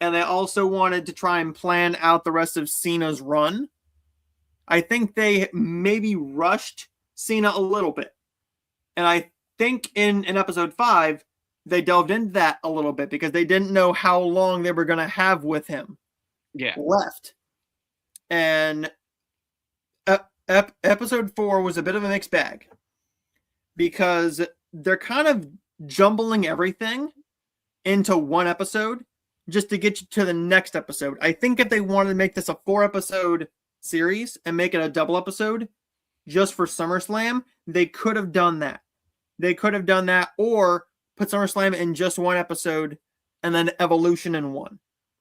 Speaker 4: And they also wanted to try and plan out the rest of Cena's run. I think they maybe rushed Cena a little bit. And I think in episode 5, they delved into that a little bit because they didn't know how long they were going to have with him left. And episode 4 was a bit of a mixed bag because they're kind of jumbling everything into one episode just to get you to the next episode. I think if they wanted to make this a 4-episode series and make it a double episode just for SummerSlam, they could have done that. Or put SummerSlam in just one episode and then Evolution in one.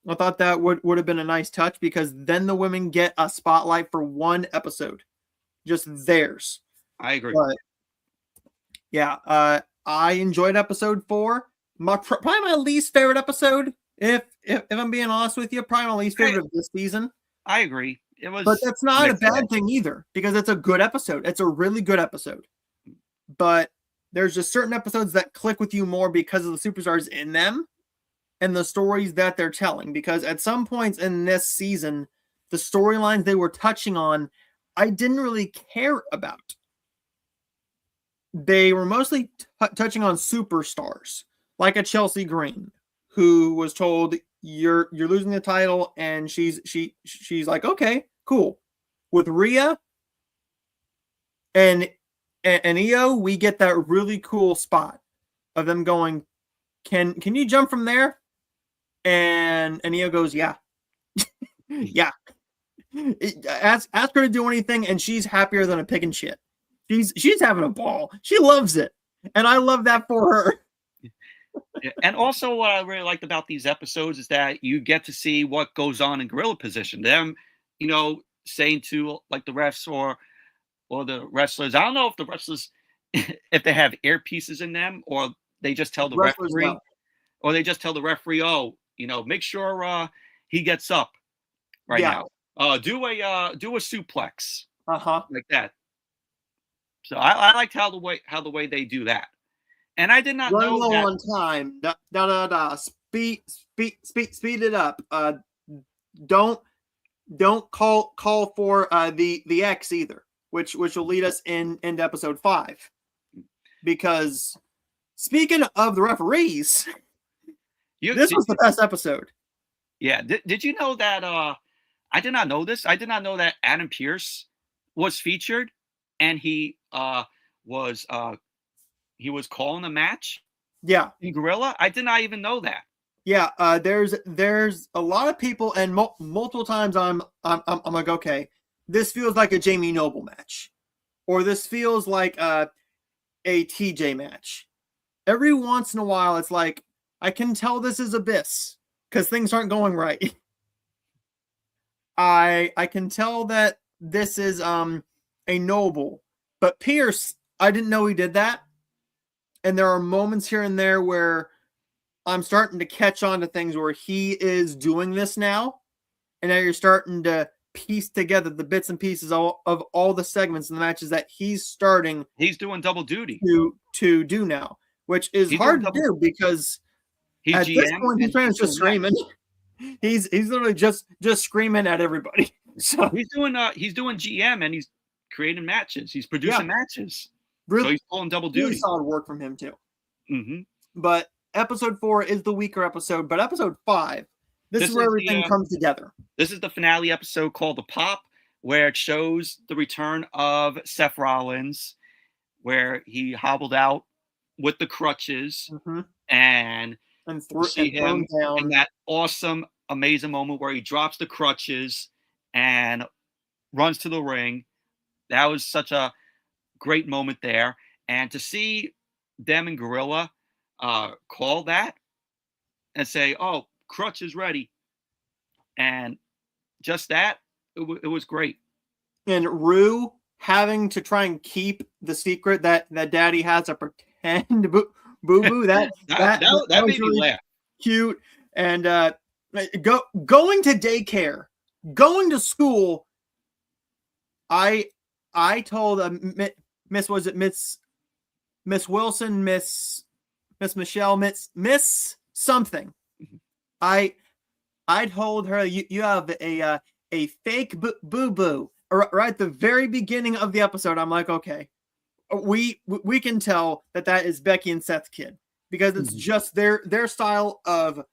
Speaker 4: I thought that would have been a nice touch because then the women get a spotlight for one episode. Just theirs.
Speaker 3: I agree.
Speaker 4: But, yeah, I enjoyed episode 4. Probably my least favorite episode. If I'm being honest with you, probably my least favorite of this season.
Speaker 3: I agree. It was,
Speaker 4: but that's not a bad thing either because it's a good episode. It's a really good episode. But there's just certain episodes that click with you more because of the superstars in them and the stories that they're telling. Because at some points in this season, the storylines they were touching on, I didn't really care about. They were mostly touching on superstars, like a Chelsea Green, who was told you're losing the title, and she's like, okay, cool. With Rhea and Io, we get that really cool spot of them going, can you jump from there? And Io goes, yeah. Yeah. Ask her to do anything, and she's happier than a pig in shit. She's having a ball. She loves it. And I love that for her.
Speaker 3: And also what I really liked about these episodes is that you get to see what goes on in gorilla position. Them, saying to like the refs or the wrestlers. I don't know if the wrestlers, if they have earpieces in them or they just tell the referee,
Speaker 4: know.
Speaker 3: Or they just tell the referee, make sure he gets up now. Do a suplex. Like that. So I liked how the way they do that. And I did not know that.
Speaker 4: On time. Speed it up. Don't call for the X either, which will lead us into episode 5. Because speaking of the referees, this was the best episode.
Speaker 3: Yeah. Did you know that? I did not know this. I did not know that Adam Pearce was featured, and he was calling a match.
Speaker 4: Yeah,
Speaker 3: in Gorilla. I did not even know that.
Speaker 4: Yeah, there's a lot of people, and multiple times I'm like, okay, this feels like a Jamie Noble match, or this feels like a TJ match. Every once in a while, it's like I can tell this is Abyss because things aren't going right. I can tell that this is a Noble, but Pierce, I didn't know he did that. And there are moments here and there where I'm starting to catch on to things where he is doing this now. And now you're starting to piece together the bits and pieces of all the segments and the matches that he's starting.
Speaker 3: He's doing double duty
Speaker 4: to do now, which is hard to do because at this point he's trying to just screaming. He's literally just screaming at everybody. So
Speaker 3: he's doing GM and he's creating matches. He's producing matches.
Speaker 4: Really,
Speaker 3: so he's pulling double duty.
Speaker 4: Really solid work from him too.
Speaker 3: Mm-hmm.
Speaker 4: But episode 4 is the weaker episode. But episode 5, this is where everything comes together.
Speaker 3: This is the finale episode called The Pop, where it shows the return of Seth Rollins, where he hobbled out with the crutches and see him down in that awesome, amazing moment where he drops the crutches and runs to the ring, That was such a great moment there. And to see them and Gorilla call that and say, "Oh, Crutch is ready," and just that, it was great.
Speaker 4: And Rue having to try and keep the secret that Daddy has a pretend boo-boo, that
Speaker 3: that
Speaker 4: was
Speaker 3: made me
Speaker 4: really
Speaker 3: laugh.
Speaker 4: cute. And going to daycare, going to school. I told Miss Wilson, Miss Michelle, Miss something. I told her you have a fake boo-boo right at the very beginning of the episode. I'm like, okay, we can tell that is Becky and Seth's kid, because it's just their style of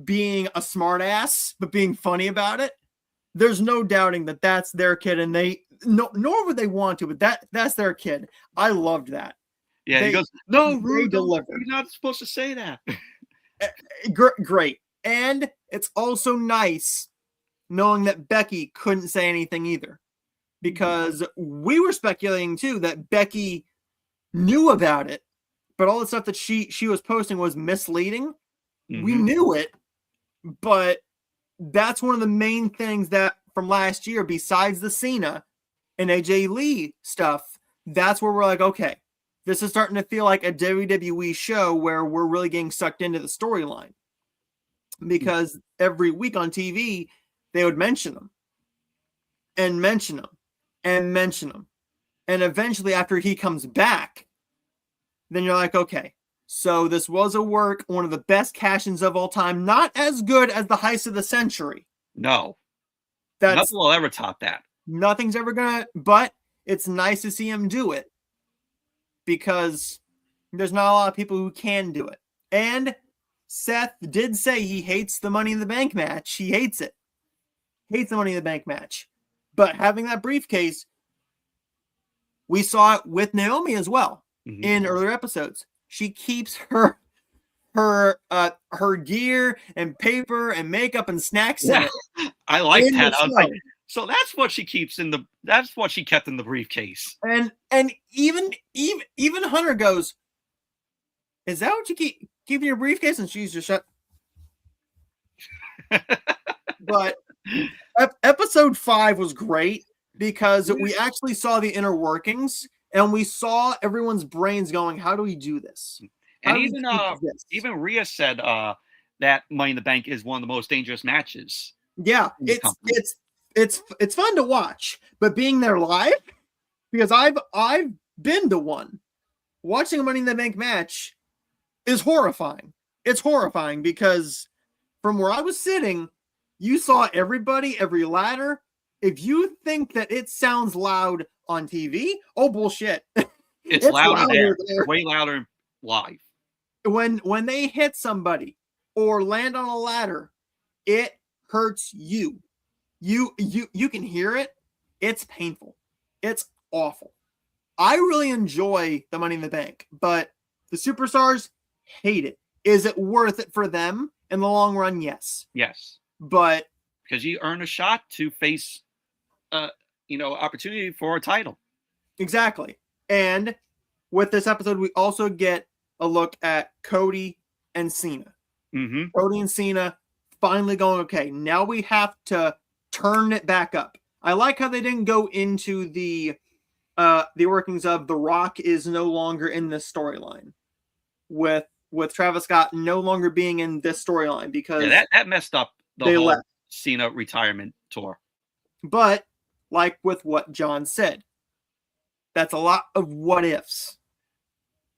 Speaker 4: being a smart ass but being funny about it. There's no doubting that that's their kid, and nor would they want to, but that's their kid. I loved that.
Speaker 3: Yeah, he goes, "No,
Speaker 4: Rude,
Speaker 3: you're not supposed to say that."
Speaker 4: Great. And it's also nice knowing that Becky couldn't say anything either, because we were speculating too that Becky knew about it, but all the stuff that she was posting was misleading. We knew it, but that's one of the main things that from last year, besides the Cena and AJ Lee stuff, that's where we're like, okay, this is starting to feel like a WWE show where we're really getting sucked into the storyline. Because every week on TV, they would mention them and mention them and mention them. And eventually, after he comes back, then you're like, okay, so this was one of the best cash-ins of all time. Not as good as the heist of the century.
Speaker 3: No. Nothing will ever top that.
Speaker 4: Nothing's ever gonna, but it's nice to see him do it, because there's not a lot of people who can do it. And Seth did say he hates the Money in the Bank match. He hates it. Hates the Money in the Bank match. But having that briefcase, we saw it with Naomi as well in earlier episodes. She keeps her gear and paper and makeup and snacks in it.
Speaker 3: I like that. I was like, so that's what she keeps that's what she kept in the briefcase.
Speaker 4: And even Hunter goes, "Is that what you keep in your briefcase?" And she's just shut. But episode 5 was great because we actually saw the inner workings, and we saw everyone's brains going, "How do we do this?"
Speaker 3: And even Rhea said that Money in the Bank is one of the most dangerous matches.
Speaker 4: Yeah, it's fun to watch, but being there live, because I've been to one, watching a Money in the Bank match is horrifying. It's horrifying because from where I was sitting, you saw everybody, every ladder. If you think that it sounds loud on TV, oh bullshit!
Speaker 3: It's louder there. Way louder live.
Speaker 4: When they hit somebody or land on a ladder, it hurts you. You can hear it. It's painful. It's awful. I really enjoy the Money in the Bank, but the superstars hate it. Is it worth it for them in the long run? Yes.
Speaker 3: Yes.
Speaker 4: But
Speaker 3: because you earn a shot to face opportunity for a title.
Speaker 4: Exactly. And with this episode, we also get a look at Cody and Cena. Cody and Cena finally going, okay, now we have to turn it back up. I like how they didn't go into the workings of The Rock is no longer in this storyline, with Travis Scott no longer being in this storyline, because
Speaker 3: that messed up the whole Cena retirement tour.
Speaker 4: But like with what John said, that's a lot of what ifs.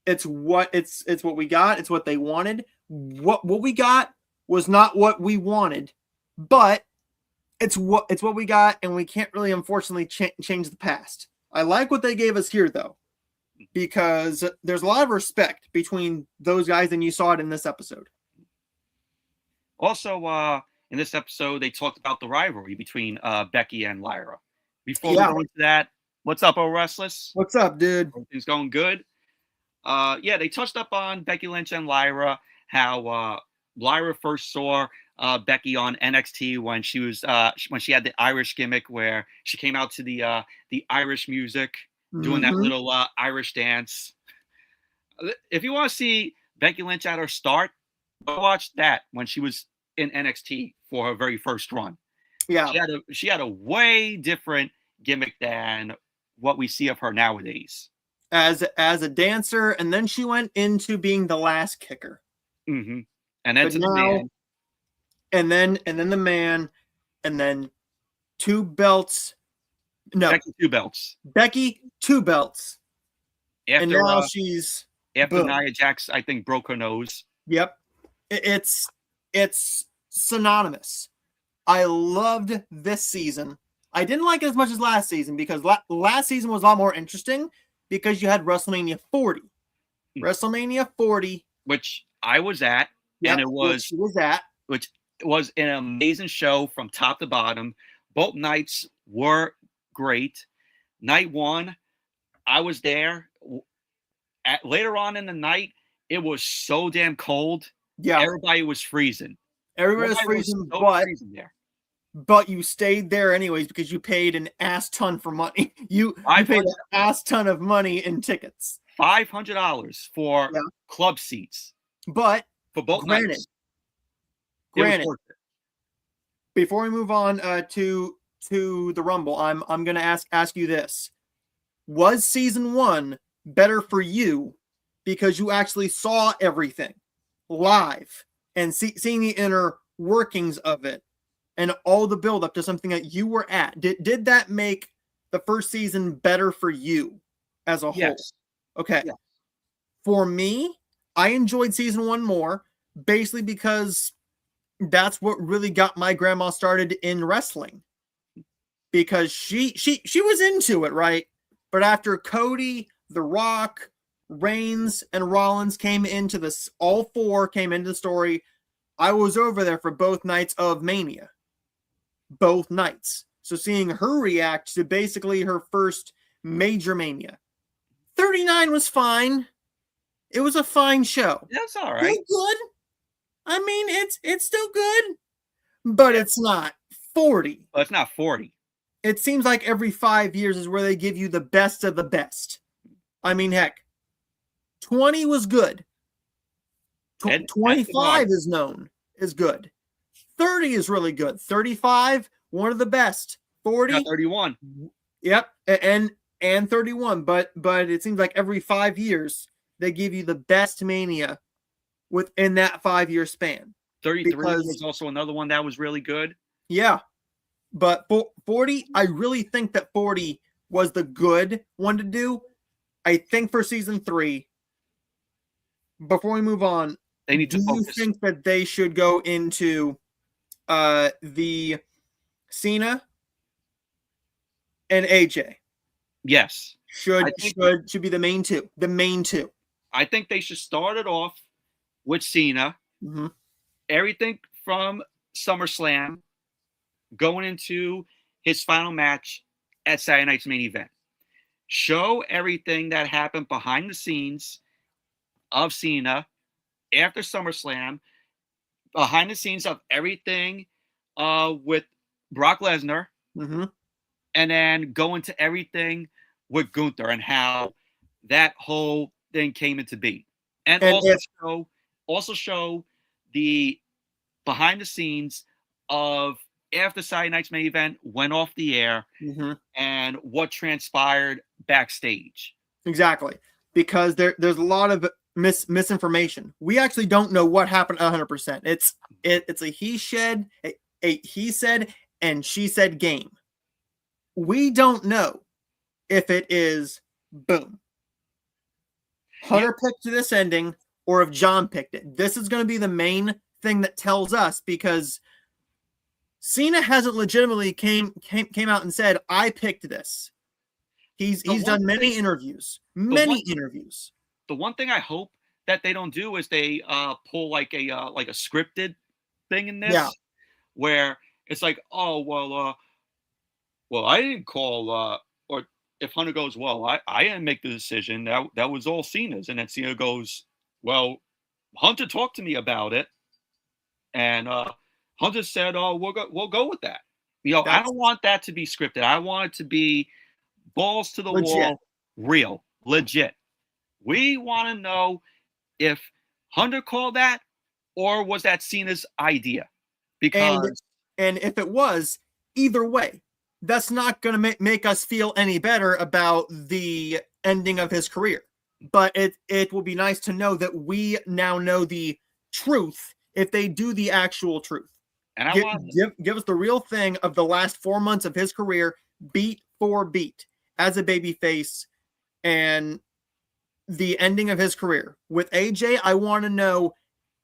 Speaker 4: It's what we got. It's what they wanted. What we got was not what we wanted, but it's what we got, and we can't really, unfortunately, change the past. I like what they gave us here, though, because there's a lot of respect between those guys, and you saw it in this episode.
Speaker 3: Also, in this episode, they talked about the rivalry between Becky and Lyra. Before we go into that, what's up, O Restless?
Speaker 4: What's up, dude?
Speaker 3: Everything's going good. They touched up on Becky Lynch and Lyra, how Lyra first saw Becky on NXT when she was when she had the Irish gimmick where she came out to the Irish music, doing that little Irish dance. If you want to see Becky Lynch at her start, go watch that when she was in NXT for her very first run.
Speaker 4: Yeah,
Speaker 3: she had a way different gimmick than what we see of her nowadays.
Speaker 4: as a dancer, and then she went into being the last kicker.
Speaker 3: Mm-hmm. And then
Speaker 4: But
Speaker 3: to
Speaker 4: now,
Speaker 3: the man.
Speaker 4: and then the man, and then 2 belts. No,
Speaker 3: Becky 2 belts.
Speaker 4: Becky 2 belts.
Speaker 3: After,
Speaker 4: and now she's
Speaker 3: after
Speaker 4: boom.
Speaker 3: Nia Jax, I think, broke her nose.
Speaker 4: Yep. It's synonymous. I loved this season. I didn't like it as much as last season because last season was a lot more interesting because you had WrestleMania 40. WrestleMania 40.
Speaker 3: Which I was at.
Speaker 4: Yep,
Speaker 3: and it was, which was an amazing show from top to bottom. Both nights were great. Night 1, I was there. Later on in the night, it was so damn cold.
Speaker 4: Yeah.
Speaker 3: Everybody was freezing.
Speaker 4: Everybody was freezing, there. But you stayed there anyways because you paid an ass ton for money. You paid an ass ton of money in tickets.
Speaker 3: $500 for club seats.
Speaker 4: But
Speaker 3: for both nights.
Speaker 4: Granted. Before we move on to the Rumble, I'm gonna ask you this. Was season 1 better for you because you actually saw everything live and seeing the inner workings of it and all the build up to something that you were at? Did that make the first season better for you as a whole? Okay. Yes. For me, I enjoyed season 1 more, basically because that's what really got my grandma started in wrestling. Because she was into it, right? But after Cody, The Rock, Reigns, and Rollins came into this, all 4 came into the story, I was over there for both nights of Mania. Both nights. So seeing her react to basically her first major Mania. 39 was fine. It was a fine show.
Speaker 3: That's all right.
Speaker 4: Still good. I mean, it's still good, but it's not 40.
Speaker 3: Well, it's not 40.
Speaker 4: It seems like every 5 years is where they give you the best of the best. I mean, heck, 20 was good. 25 is known as good. 30 is really good. 35, one of the best. 40,
Speaker 3: 31.
Speaker 4: Yep, and 31. But it seems like every 5 years they give you the best Mania within that 5-year span.
Speaker 3: 33 was also another one that was really good.
Speaker 4: Yeah. But 40, I really think that 40 was the good one to do. I think for season 3, before we move on,
Speaker 3: they need to focus.
Speaker 4: Do you think that they should go into the Cena and AJ?
Speaker 3: Yes.
Speaker 4: Should be the main two. The main two.
Speaker 3: I think they should start it off with Cena.
Speaker 4: Mm-hmm.
Speaker 3: Everything from SummerSlam going into his final match at Saturday Night's Main Event. Show everything that happened behind the scenes of Cena after SummerSlam, behind the scenes of everything with Brock Lesnar,
Speaker 4: mm-hmm.
Speaker 3: and then go into everything with Gunther and how that whole thing came into being. And also show the behind the scenes of after Saturday Night's Main Event went off the air,
Speaker 4: mm-hmm.
Speaker 3: and what transpired backstage.
Speaker 4: Exactly. Because there's a lot of misinformation. We actually don't know what happened 100%. It's a he said and she said game. We don't know if it is boom. Hunter picked this ending or if John picked it. This is going to be the main thing that tells us, because Cena hasn't legitimately came out and said, I picked this. He's done many interviews.
Speaker 3: The one thing I hope that they don't do is they pull like a scripted thing in this, where it's like, oh well, I didn't call, or if Hunter goes, well, I didn't make the decision. That was all Cena's, and then Cena goes, well, Hunter talked to me about it. And Hunter said, "Oh, we'll go with that." You know, I
Speaker 4: That's
Speaker 3: don't want that to be scripted. I want it to be balls to the
Speaker 4: legit.
Speaker 3: wall, real, legit. We want to know if Hunter called that or was that Cena's idea? Because
Speaker 4: And if it was, either way, that's not going to make us feel any better about the ending of his career. But it will be nice to know that we now know the truth if they do the actual truth.
Speaker 3: and I want
Speaker 4: Give us the real thing of the last 4 months of his career, beat for beat, as a babyface, and the ending of his career. With AJ, I want to know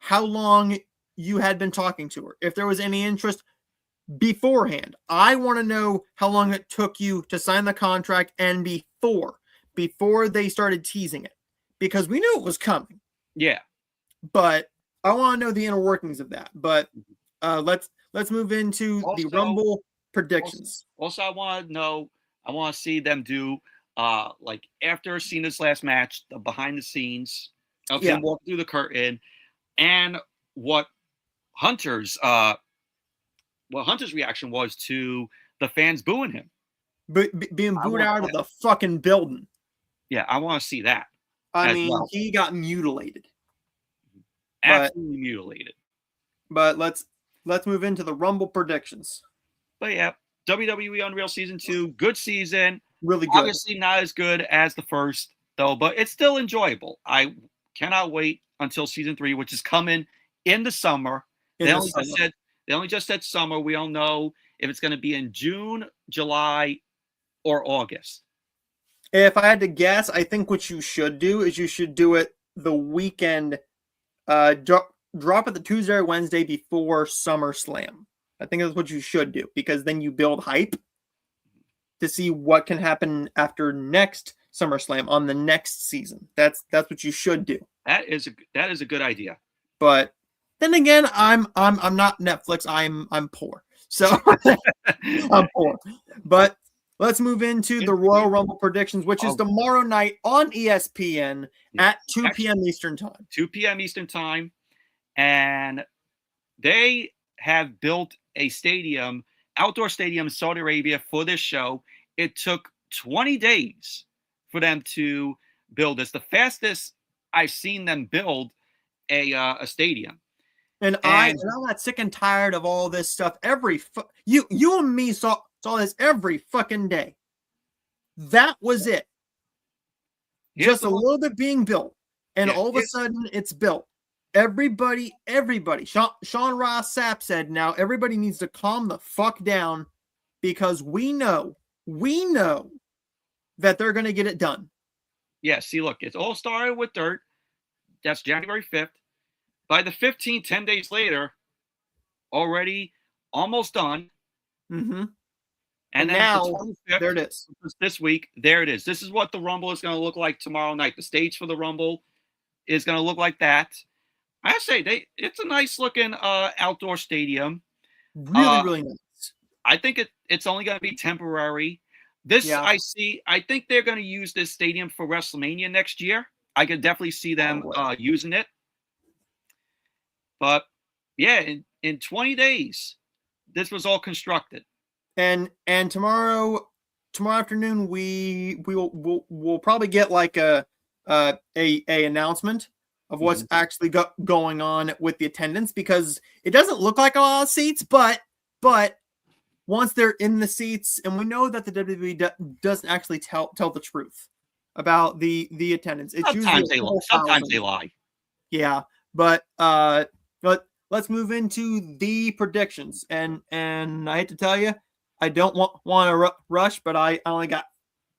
Speaker 4: how long you had been talking to her. If there was any interest beforehand. I want to know how long it took you to sign the contract and before they started teasing it. Because we knew it was coming.
Speaker 3: yeah.
Speaker 4: But I want to know the inner workings of that. But let's move into the
Speaker 3: Also-
Speaker 4: Rumble predictions.
Speaker 3: Also, I want to know. I want to see them do like after Cena's last match, the behind the scenes of him walking through the curtain, and what Hunter's reaction was to the fans booing him.
Speaker 4: Being
Speaker 3: I
Speaker 4: booed
Speaker 3: want
Speaker 4: out of
Speaker 3: that.
Speaker 4: the fucking building.
Speaker 3: Yeah, I want to see that.
Speaker 4: I
Speaker 3: As
Speaker 4: mean,
Speaker 3: well.
Speaker 4: he got mutilated.
Speaker 3: Absolutely mutilated.
Speaker 4: But let's move into the Rumble predictions.
Speaker 3: But yeah, WWE Unreal Season 2, good season.
Speaker 4: Really good.
Speaker 3: Obviously not as good as the first, though, but it's still enjoyable. I cannot wait until Season 3, which is coming in the summer. They only just said summer. We don't know if it's going to be in June, July, or August.
Speaker 4: If I had to guess, I think what you should do is you should do it the weekend, drop it the Tuesday or Wednesday before SummerSlam. I think that's what you should do, because then you build hype to see what can happen after next SummerSlam on the next season. That's what you should do.
Speaker 3: That is a good idea.
Speaker 4: But then again, I'm not Netflix. I'm poor, so I'm poor. But let's move into the Royal Rumble predictions, which is tomorrow night on ESPN at 2 p.m. Eastern Time.
Speaker 3: 2 p.m. Eastern Time. And they have built a stadium, outdoor stadium in Saudi Arabia for this show. It took 20 days for them to build this. The fastest I've seen them build a stadium.
Speaker 4: And I'm not sick and tired of all this stuff. You and me saw this every fucking day. That was it. Just a little bit being built, and all of a sudden it's built. Everybody. Sean Ross Sapp said, now everybody needs to calm the fuck down, because we know that they're going to get it done.
Speaker 3: Yeah, see, look, it's all started with dirt. That's January 5th. By the 15th, 10 days later, already almost done.
Speaker 4: Mm-hmm.
Speaker 3: And then
Speaker 4: now,
Speaker 3: the 25th,
Speaker 4: there it is.
Speaker 3: This week, there it is. This is what the Rumble is going to look like tomorrow night. The stage for the Rumble is going to look like that. I say it's a nice looking outdoor stadium.
Speaker 4: Really nice.
Speaker 3: I think it's only going to be temporary. I think they're going to use this stadium for WrestleMania next year. I could definitely see them using it. But yeah, in 20 days, this was all constructed.
Speaker 4: And tomorrow afternoon we'll probably get like a announcement of what's actually going on with the attendance, because it doesn't look like a lot of seats, but once they're in the seats, and we know that the WWE doesn't actually tell the truth about the attendance. It's
Speaker 3: Sometimes they lie.
Speaker 4: Yeah, but let's move into the predictions, and I hate to tell you, I don't want to rush, but I only got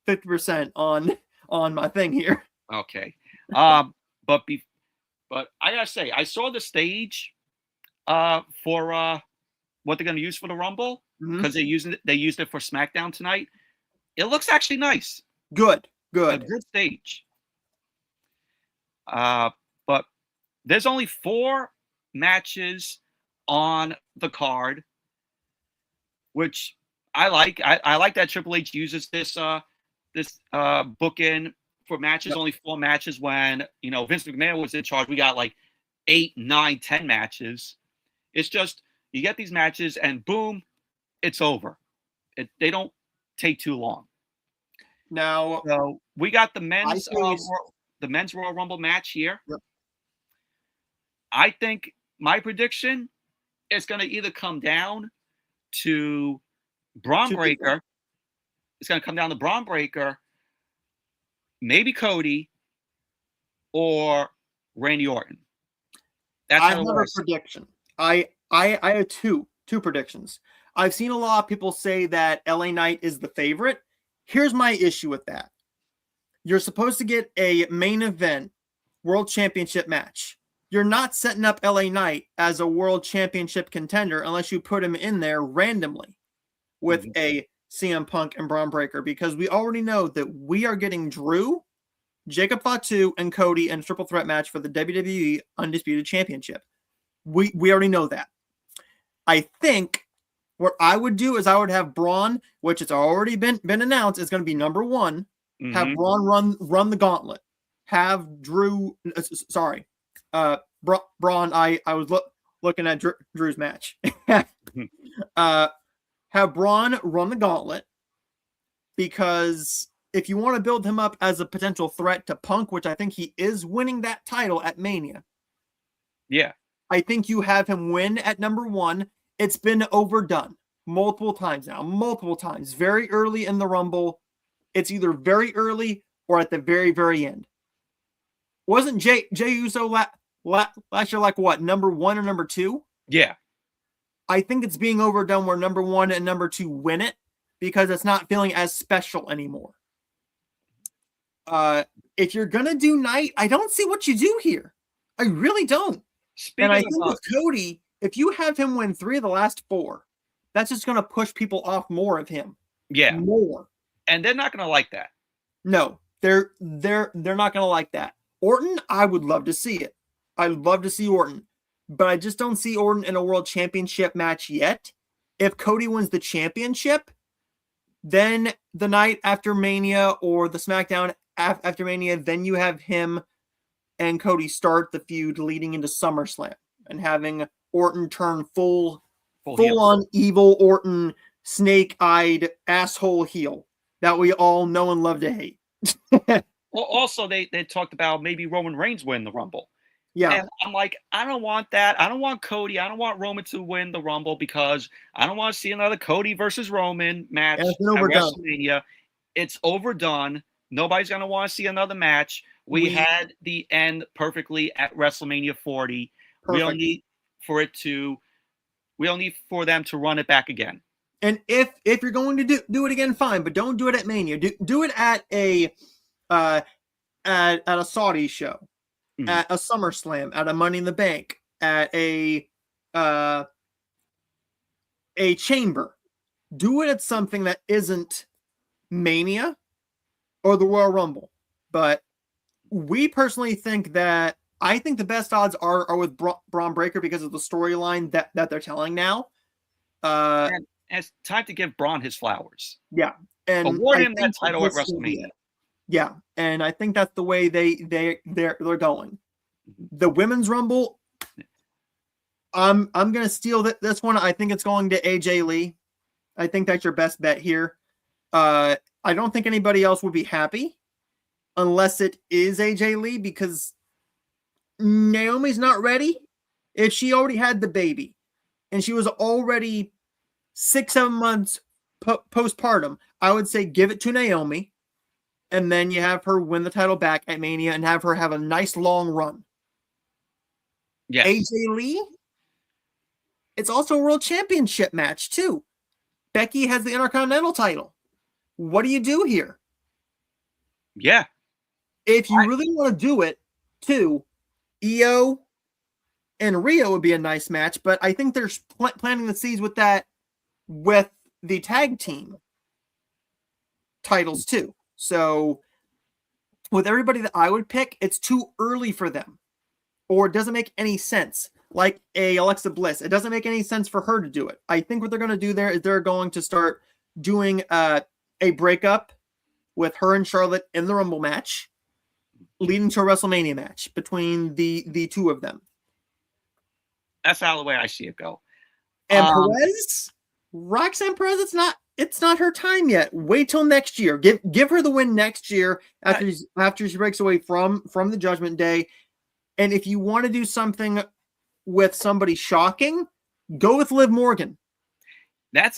Speaker 4: 50% on my thing here.
Speaker 3: Okay, but I gotta say, I saw the stage for what they're gonna use for the Rumble, because they used it for SmackDown tonight. It looks actually nice.
Speaker 4: Good.
Speaker 3: A good stage. But there's only 4 matches on the card, which I like. I like that Triple H uses this bookend for matches. Yep. Only 4 matches. When Vince McMahon was in charge, we got like 8, 9, 10 matches. It's just you get these matches and boom, it's over. They don't take too long.
Speaker 4: Now,
Speaker 3: So we got the men's
Speaker 4: think
Speaker 3: Royal Rumble match here.
Speaker 4: Yep.
Speaker 3: I think my prediction is going to either come down to Braun Breaker. It's going to come down to Braun Breaker, maybe Cody, or Randy Orton. That's
Speaker 4: I have a prediction. I have two predictions. I've seen a lot of people say that LA Knight is the favorite. Here's my issue with that. You're supposed to get a main event world championship match. You're not setting up LA Knight as a world championship contender unless you put him in there randomly with a CM Punk and Braun Breaker, because we already know that we are getting Drew, Jacob Fatu, and Cody in a triple threat match for the WWE Undisputed Championship. We already know that. I think what I would do is I would have Braun, which has already been announced, is going to be number one. Have Braun run the gauntlet. Have Drew. Braun. I was looking at Drew's match. Have Braun run the gauntlet, because if you want to build him up as a potential threat to Punk, which I think he is winning that title at Mania.
Speaker 3: Yeah.
Speaker 4: I think you have him win at number one. It's been overdone multiple times now, very early in the Rumble. It's either very early or at the very, very end. Wasn't Jay Uso last year like what, number one or number two?
Speaker 3: Yeah.
Speaker 4: I think it's being overdone where number one and number two win it, because it's not feeling as special anymore. If you're going to do Knight, I don't see what you do here. I really don't. And I think with Cody, if you have him win 3 of the last 4, that's just going to push people off more of him.
Speaker 3: Yeah.
Speaker 4: More.
Speaker 3: And they're not going to like that.
Speaker 4: No, they're not going to like that. Orton, I would love to see it. I'd love to see Orton, but I just don't see Orton in a world championship match yet. If Cody wins the championship, then the night after Mania or the SmackDown after Mania, then you have him and Cody start the feud leading into SummerSlam and having Orton turn full on evil Orton, snake-eyed asshole heel that we all know and love to hate.
Speaker 3: Well, also they talked about maybe Roman Reigns win the Rumble.
Speaker 4: Yeah.
Speaker 3: And I'm like, I don't want that. I don't want Cody. I don't want Roman to win the Rumble, because I don't want to see another Cody versus Roman match at WrestleMania. It's overdone. Nobody's going to want to see another match. We had the end perfectly at WrestleMania 40.
Speaker 4: Perfect.
Speaker 3: We don't need for them to run it back again.
Speaker 4: And if you're going to do it again, fine, but don't do it at Mania. Do it at a Saudi show, at a SummerSlam, at a Money in the Bank, at a Chamber. Do it at something that isn't Mania or the Royal Rumble. But we personally think that I think the best odds are with Braun Breaker because of the storyline that they're telling now.
Speaker 3: And it's time to give Braun his flowers.
Speaker 4: Yeah, and
Speaker 3: award him that title at WrestleMania.
Speaker 4: Yeah, and I think that's the way they're going. The Women's Rumble, I'm gonna steal this one. I think it's going to AJ Lee. I think that's your best bet here. I don't think anybody else would be happy unless it is AJ Lee, because Naomi's not ready. If she already had the baby and she was already 6-7 months postpartum, I would say give it to Naomi, and then you have her win the title back at Mania and have her have a nice long run.
Speaker 3: Yeah.
Speaker 4: AJ Lee, it's also a world championship match too. Becky has the Intercontinental title. What do you do here?
Speaker 3: Yeah.
Speaker 4: If you really want to do it too, Io and Rhea would be a nice match, but I think they're planting the seeds with that, with the tag team titles too. So with everybody that I would pick, it's too early for them, or it doesn't make any sense. Like a Alexa Bliss, it doesn't make any sense for her to do it. I think what they're going to do there is they're going to start doing a breakup with her and Charlotte in the Rumble match, leading to a WrestleMania match between the two of them.
Speaker 3: That's how the way I see it go.
Speaker 4: And Perez, Roxanne Perez, it's not her time yet. Wait till next year. Give her the win next year after she breaks away from the Judgment Day. And if you want to do something with somebody shocking, go with Liv Morgan.
Speaker 3: That's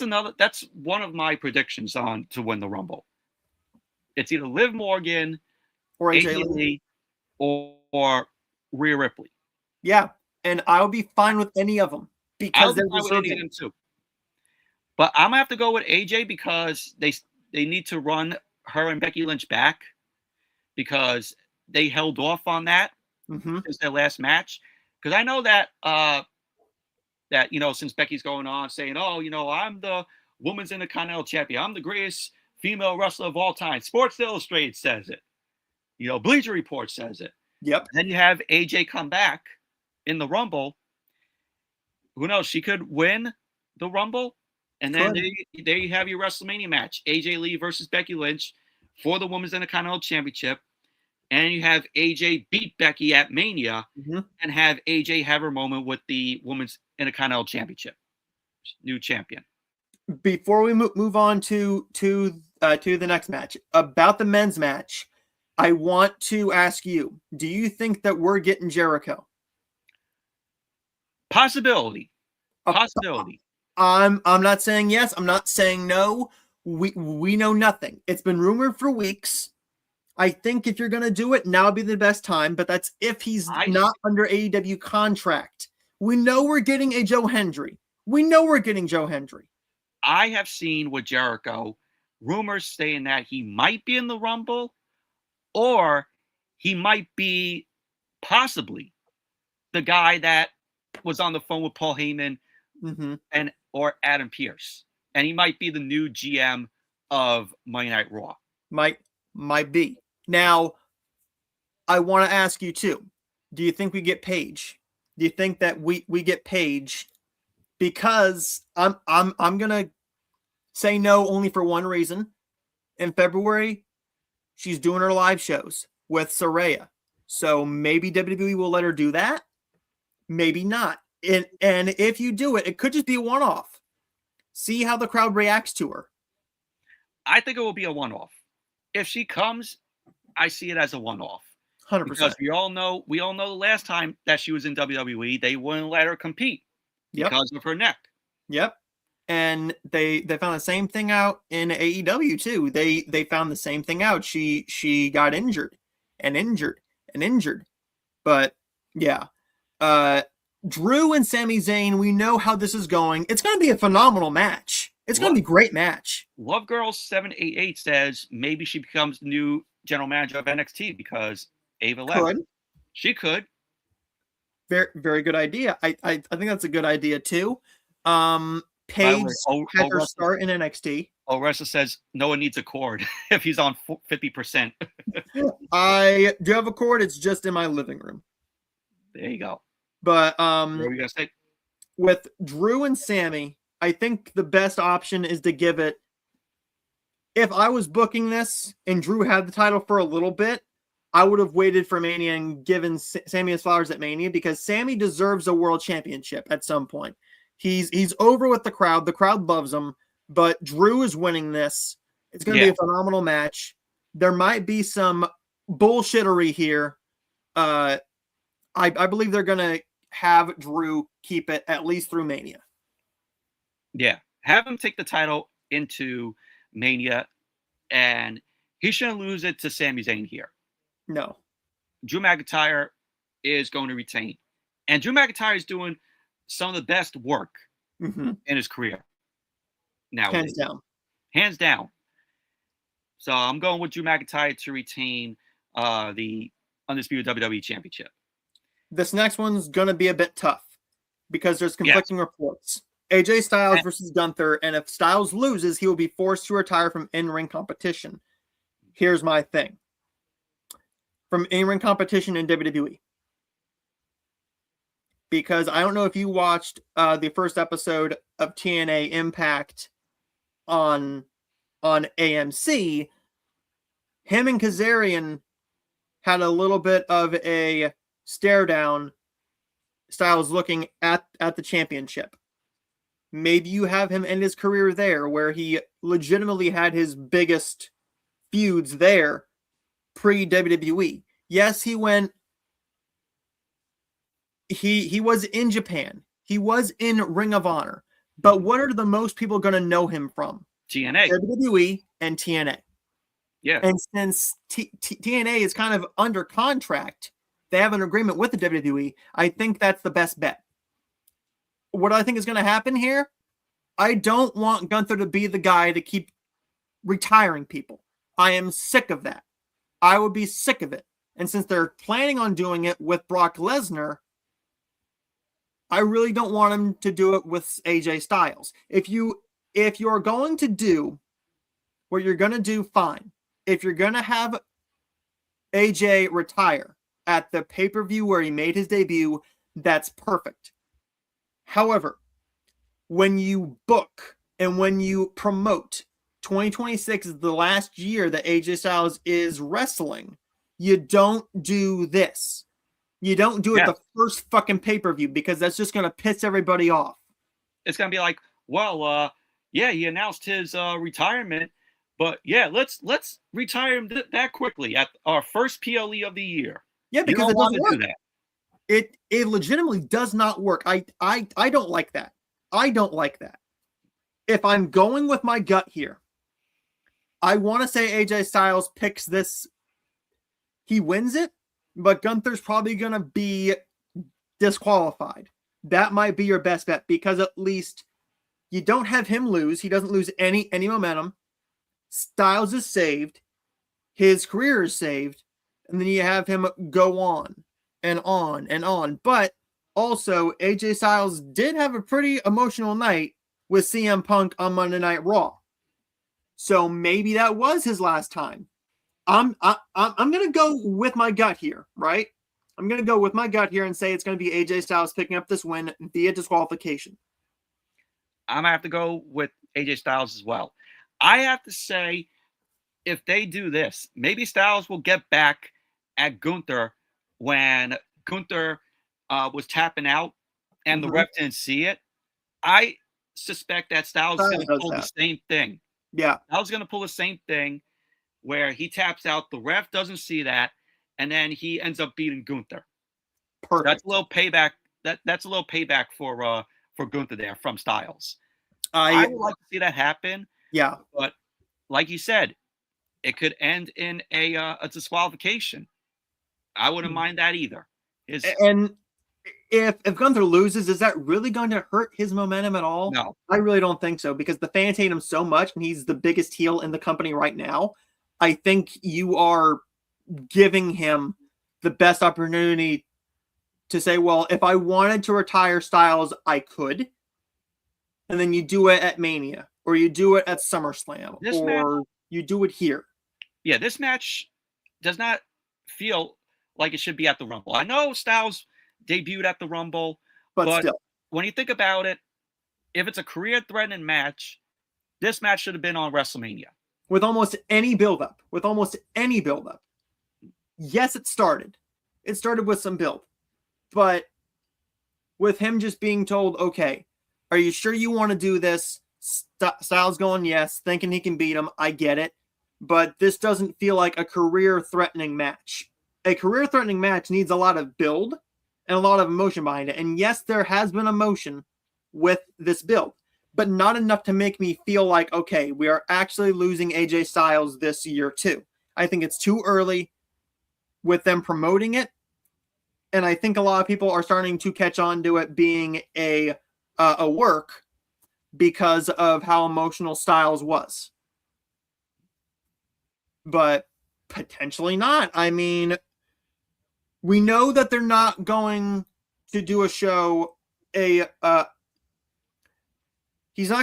Speaker 3: one of my predictions on to win the Rumble. It's either Liv Morgan
Speaker 4: Or
Speaker 3: AJ Lee or Rhea Ripley.
Speaker 4: Yeah, and I'll be fine with any of them because they're deserving
Speaker 3: too. But I'm gonna have to go with AJ because they need to run her and Becky Lynch back because they held off on that since their last match. Because I know that since Becky's going on saying, "Oh, I'm the Women's Intercontinental Champion. I'm the greatest female wrestler of all time." Sports Illustrated says it. Bleacher Report says it.
Speaker 4: Yep.
Speaker 3: Then you have AJ come back in the Rumble. Who knows? She could win the Rumble, and then there you have your WrestleMania match: AJ Lee versus Becky Lynch for the Women's Intercontinental Championship. And you have AJ beat Becky at Mania and have AJ have her moment with the Women's Intercontinental Championship, new champion.
Speaker 4: Before we move on to the next match, about the men's match, I want to ask you, do you think that we're getting Jericho?
Speaker 3: Possibility.
Speaker 4: I'm not saying yes. I'm not saying no. We know nothing. It's been rumored for weeks. I think if you're going to do it, now would be the best time, but that's if he's not under AEW contract. We know we're getting a Joe Hendry.
Speaker 3: I have seen with Jericho rumors saying that he might be in the Rumble or he might be possibly the guy that was on the phone with Paul Heyman or Adam Pearce. And he might be the new GM of Monday Night Raw.
Speaker 4: Might be. Now, I want to ask you too. Do you think we get Paige? Do you think that we get Paige? Because I'm gonna say no only for one reason. In February, she's doing her live shows with Saraya. So maybe WWE will let her do that. Maybe not. And if you do it, it could just be a one-off. See how the crowd reacts to her.
Speaker 3: I think it will be a one-off. If she comes, I see it as a one-off.
Speaker 4: 100%.
Speaker 3: Because we all know the last time that she was in WWE, they wouldn't let her compete because of her neck.
Speaker 4: Yep. And they found the same thing out in AEW too. They found the same thing out. She got injured. But yeah. Drew and Sami Zayn, we know how this is going. It's going to be a phenomenal match. It's going to be a great match.
Speaker 3: Love Girl 788 says maybe she becomes the new general manager of NXT because Ava left. She could.
Speaker 4: Very, very good idea. I think that's a good idea too. Paige had her start in NXT.
Speaker 3: Oressa says no one needs a cord if he's on 50%.
Speaker 4: I do have a cord. It's just in my living room.
Speaker 3: There you go.
Speaker 4: But
Speaker 3: what are we gonna say?
Speaker 4: With Drew and Sammy, I think the best option is to give it. If I was booking this and Drew had the title for a little bit, I would have waited for Mania and given Sammy his flowers at Mania because Sammy deserves a world championship at some point. He's over with the crowd. The crowd loves him, but Drew is winning this. It's going to be a phenomenal match. There might be some bullshittery here. I believe they're going to have Drew keep it at least through Mania.
Speaker 3: Yeah. Have him take the title into Mania, and he shouldn't lose it to Sami Zayn here.
Speaker 4: No.
Speaker 3: Drew McIntyre is going to retain. And Drew McIntyre is doing some of the best work in his career. Now, Hands down. So I'm going with Drew McIntyre to retain the Undisputed WWE Championship.
Speaker 4: This next one's going to be a bit tough because there's conflicting reports. AJ Styles versus Gunther, and if Styles loses, he will be forced to retire from in-ring competition. Here's my thing. From in-ring competition in WWE. Because I don't know if you watched the first episode of TNA Impact on AMC. Him and Kazarian had a little bit of a stare down Styles looking at the championship. Maybe you have him end his career there, where he legitimately had his biggest feuds there pre-WWE. Yes, he went. He was in Japan. He was in Ring of Honor. But what are the most people going to know him from?
Speaker 3: TNA.
Speaker 4: WWE and TNA.
Speaker 3: Yeah.
Speaker 4: And since TNA is kind of under contract, they have an agreement with the WWE. I think that's the best bet. What I think is going to happen here, I don't want Gunther to be the guy to keep retiring people. I am sick of that. I would be sick of it. And since they're planning on doing it with Brock Lesnar, I really don't want him to do it with AJ Styles. If you're going to do what you're going to do, fine. If you're going to have AJ retire at the pay-per-view where he made his debut, that's perfect. However, when you book and when you promote 2026 is the last year that AJ Styles is wrestling, you don't do this. You don't do it the first fucking pay-per-view because that's just going to piss everybody off.
Speaker 3: It's going to be like, well, he announced his retirement, but yeah, let's retire him that quickly at our first PLE of the year.
Speaker 4: Yeah, because it doesn't work. It legitimately does not work. I don't like that. I don't like that. If I'm going with my gut here, I want to say AJ Styles picks this. He wins it, but Gunther's probably going to be disqualified. That might be your best bet because at least you don't have him lose. He doesn't lose any momentum. Styles is saved. His career is saved. And then you have him go on and on and on. But also, AJ Styles did have a pretty emotional night with CM Punk on Monday Night Raw. So maybe that was his last time. I'm going to go with my gut here, right? I'm going to go with my gut here and say it's going to be AJ Styles picking up this win via disqualification.
Speaker 3: I'm going to have to go with AJ Styles as well. I have to say, if they do this, maybe Styles will get back at Gunther when Gunther was tapping out and the ref didn't see it. I suspect that Styles is going to pull the same thing.
Speaker 4: Yeah.
Speaker 3: Styles is going to pull the same thing where he taps out, the ref doesn't see that, and then he ends up beating Gunther.
Speaker 4: Perfect.
Speaker 3: That's a little payback. That's a little payback for Gunther there from Styles. I would like to see that happen.
Speaker 4: Yeah.
Speaker 3: But like you said, it could end in a disqualification. I wouldn't mind that either.
Speaker 4: And if Gunther loses, is that really going to hurt his momentum at all?
Speaker 3: No.
Speaker 4: I really don't think so because the fans hate him so much and he's the biggest heel in the company right now. I think you are giving him the best opportunity to say, well, if I wanted to retire Styles, I could. And then you do it at Mania or you do it at SummerSlam you do it here.
Speaker 3: Yeah, this match does not feel like it should be at the Rumble. I know Styles debuted at the Rumble, but
Speaker 4: still,
Speaker 3: when you think about it, if it's a career-threatening match, this match should have been on WrestleMania.
Speaker 4: With almost any build-up. Yes, it started. It started with some build. But with him just being told, okay, are you sure you want to do this? Styles going, yes, thinking he can beat him. I get it. But this doesn't feel like a career-threatening match. A career-threatening match needs a lot of build and a lot of emotion behind it. And yes, there has been emotion with this build, but not enough to make me feel like, okay, we are actually losing AJ Styles this year too. I think it's too early with them promoting it. And I think a lot of people are starting to catch on to it being a work because of how emotional Styles was. But potentially not. I mean, we know that they're not going to do a show. He's not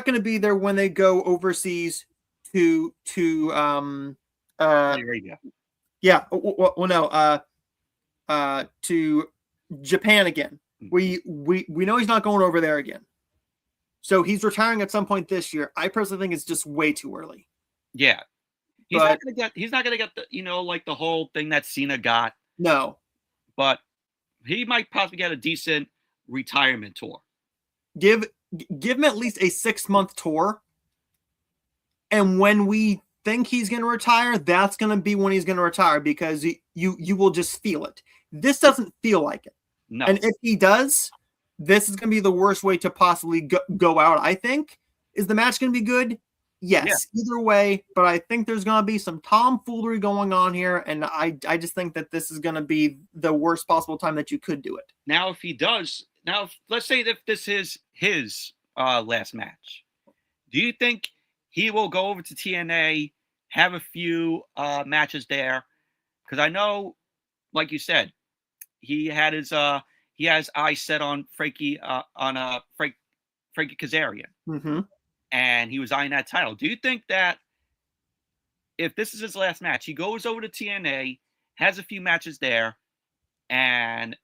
Speaker 4: going to be there when they go overseas to yeah. Well, no. To Japan again. We know he's not going over there again. So he's retiring at some point this year. I personally think it's just way too early.
Speaker 3: Yeah. He's not gonna get the, like the whole thing that Cena got.
Speaker 4: No.
Speaker 3: But he might possibly get a decent retirement tour.
Speaker 4: Give him at least a 6-month tour. And when we think he's going to retire, that's going to be when he's going to retire, because you will just feel it. This doesn't feel like it.
Speaker 3: No.
Speaker 4: And if he does, this is going to be the worst way to possibly go out, I think. Is the match going to be good? Yes, either way. But I think there's going to be some tomfoolery going on here. And I just think that this is going to be the worst possible time that you could do it.
Speaker 3: Now, if he does, let's say that this is his last match. Do you think he will go over to TNA, have a few matches there? Because I know, like you said, he has eyes set on Frankie Kazarian,
Speaker 4: Mm-hmm.
Speaker 3: and he was eyeing that title. Do you think that if this is his last match, he goes over to TNA, has a few matches there, and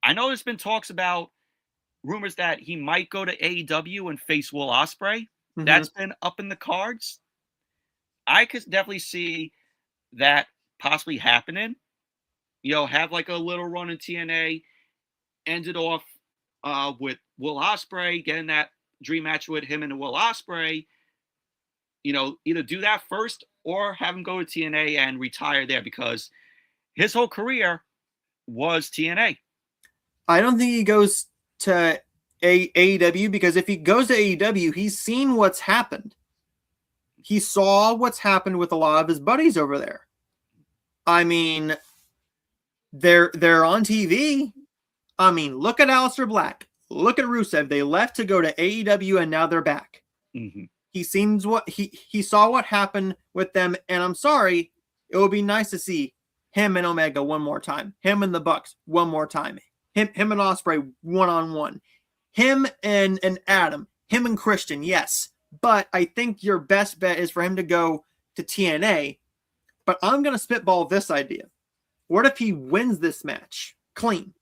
Speaker 3: I know there's been talks about rumors that he might go to AEW and face Will Ospreay.
Speaker 4: Mm-hmm.
Speaker 3: That's been up in the cards. I could definitely see that possibly happening. Have like a little run in TNA, end it off with Will Ospreay, getting that dream match with him and Will Ospreay. Either do that first or have him go to TNA and retire there, because his whole career was TNA.
Speaker 4: I don't think he goes to AEW, because if he goes to AEW, he's seen what's happened. He saw what's happened with a lot of his buddies over there. I mean, they're on TV. I mean, look at Aleister Black. Look at Rusev. They left to go to AEW, and now they're back.
Speaker 3: Mm-hmm.
Speaker 4: He saw what happened with them, and I'm sorry, it would be nice to see him and Omega one more time. Him and the Bucks one more time. Him and Ospreay one-on-one. Him and Adam. Him and Christian, yes. But I think your best bet is for him to go to TNA. But I'm going to spitball this idea. What if he wins this match clean,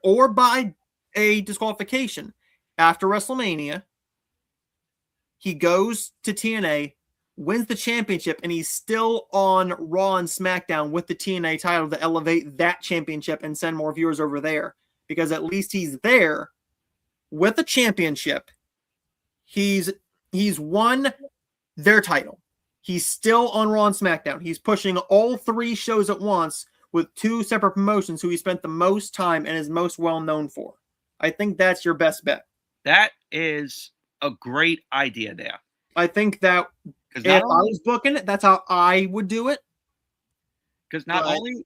Speaker 4: or by a disqualification after WrestleMania? He goes to TNA, wins the championship, and he's still on Raw and SmackDown with the TNA title to elevate that championship and send more viewers over there. Because at least he's there with a championship. He's won their title. He's still on Raw and SmackDown. He's pushing all 3 shows at once with 2 separate promotions who he spent the most time and is most well known for. I think that's your best bet.
Speaker 3: That is a great idea there.
Speaker 4: I think that if I was booking it, that's how I would do it.
Speaker 3: Because not only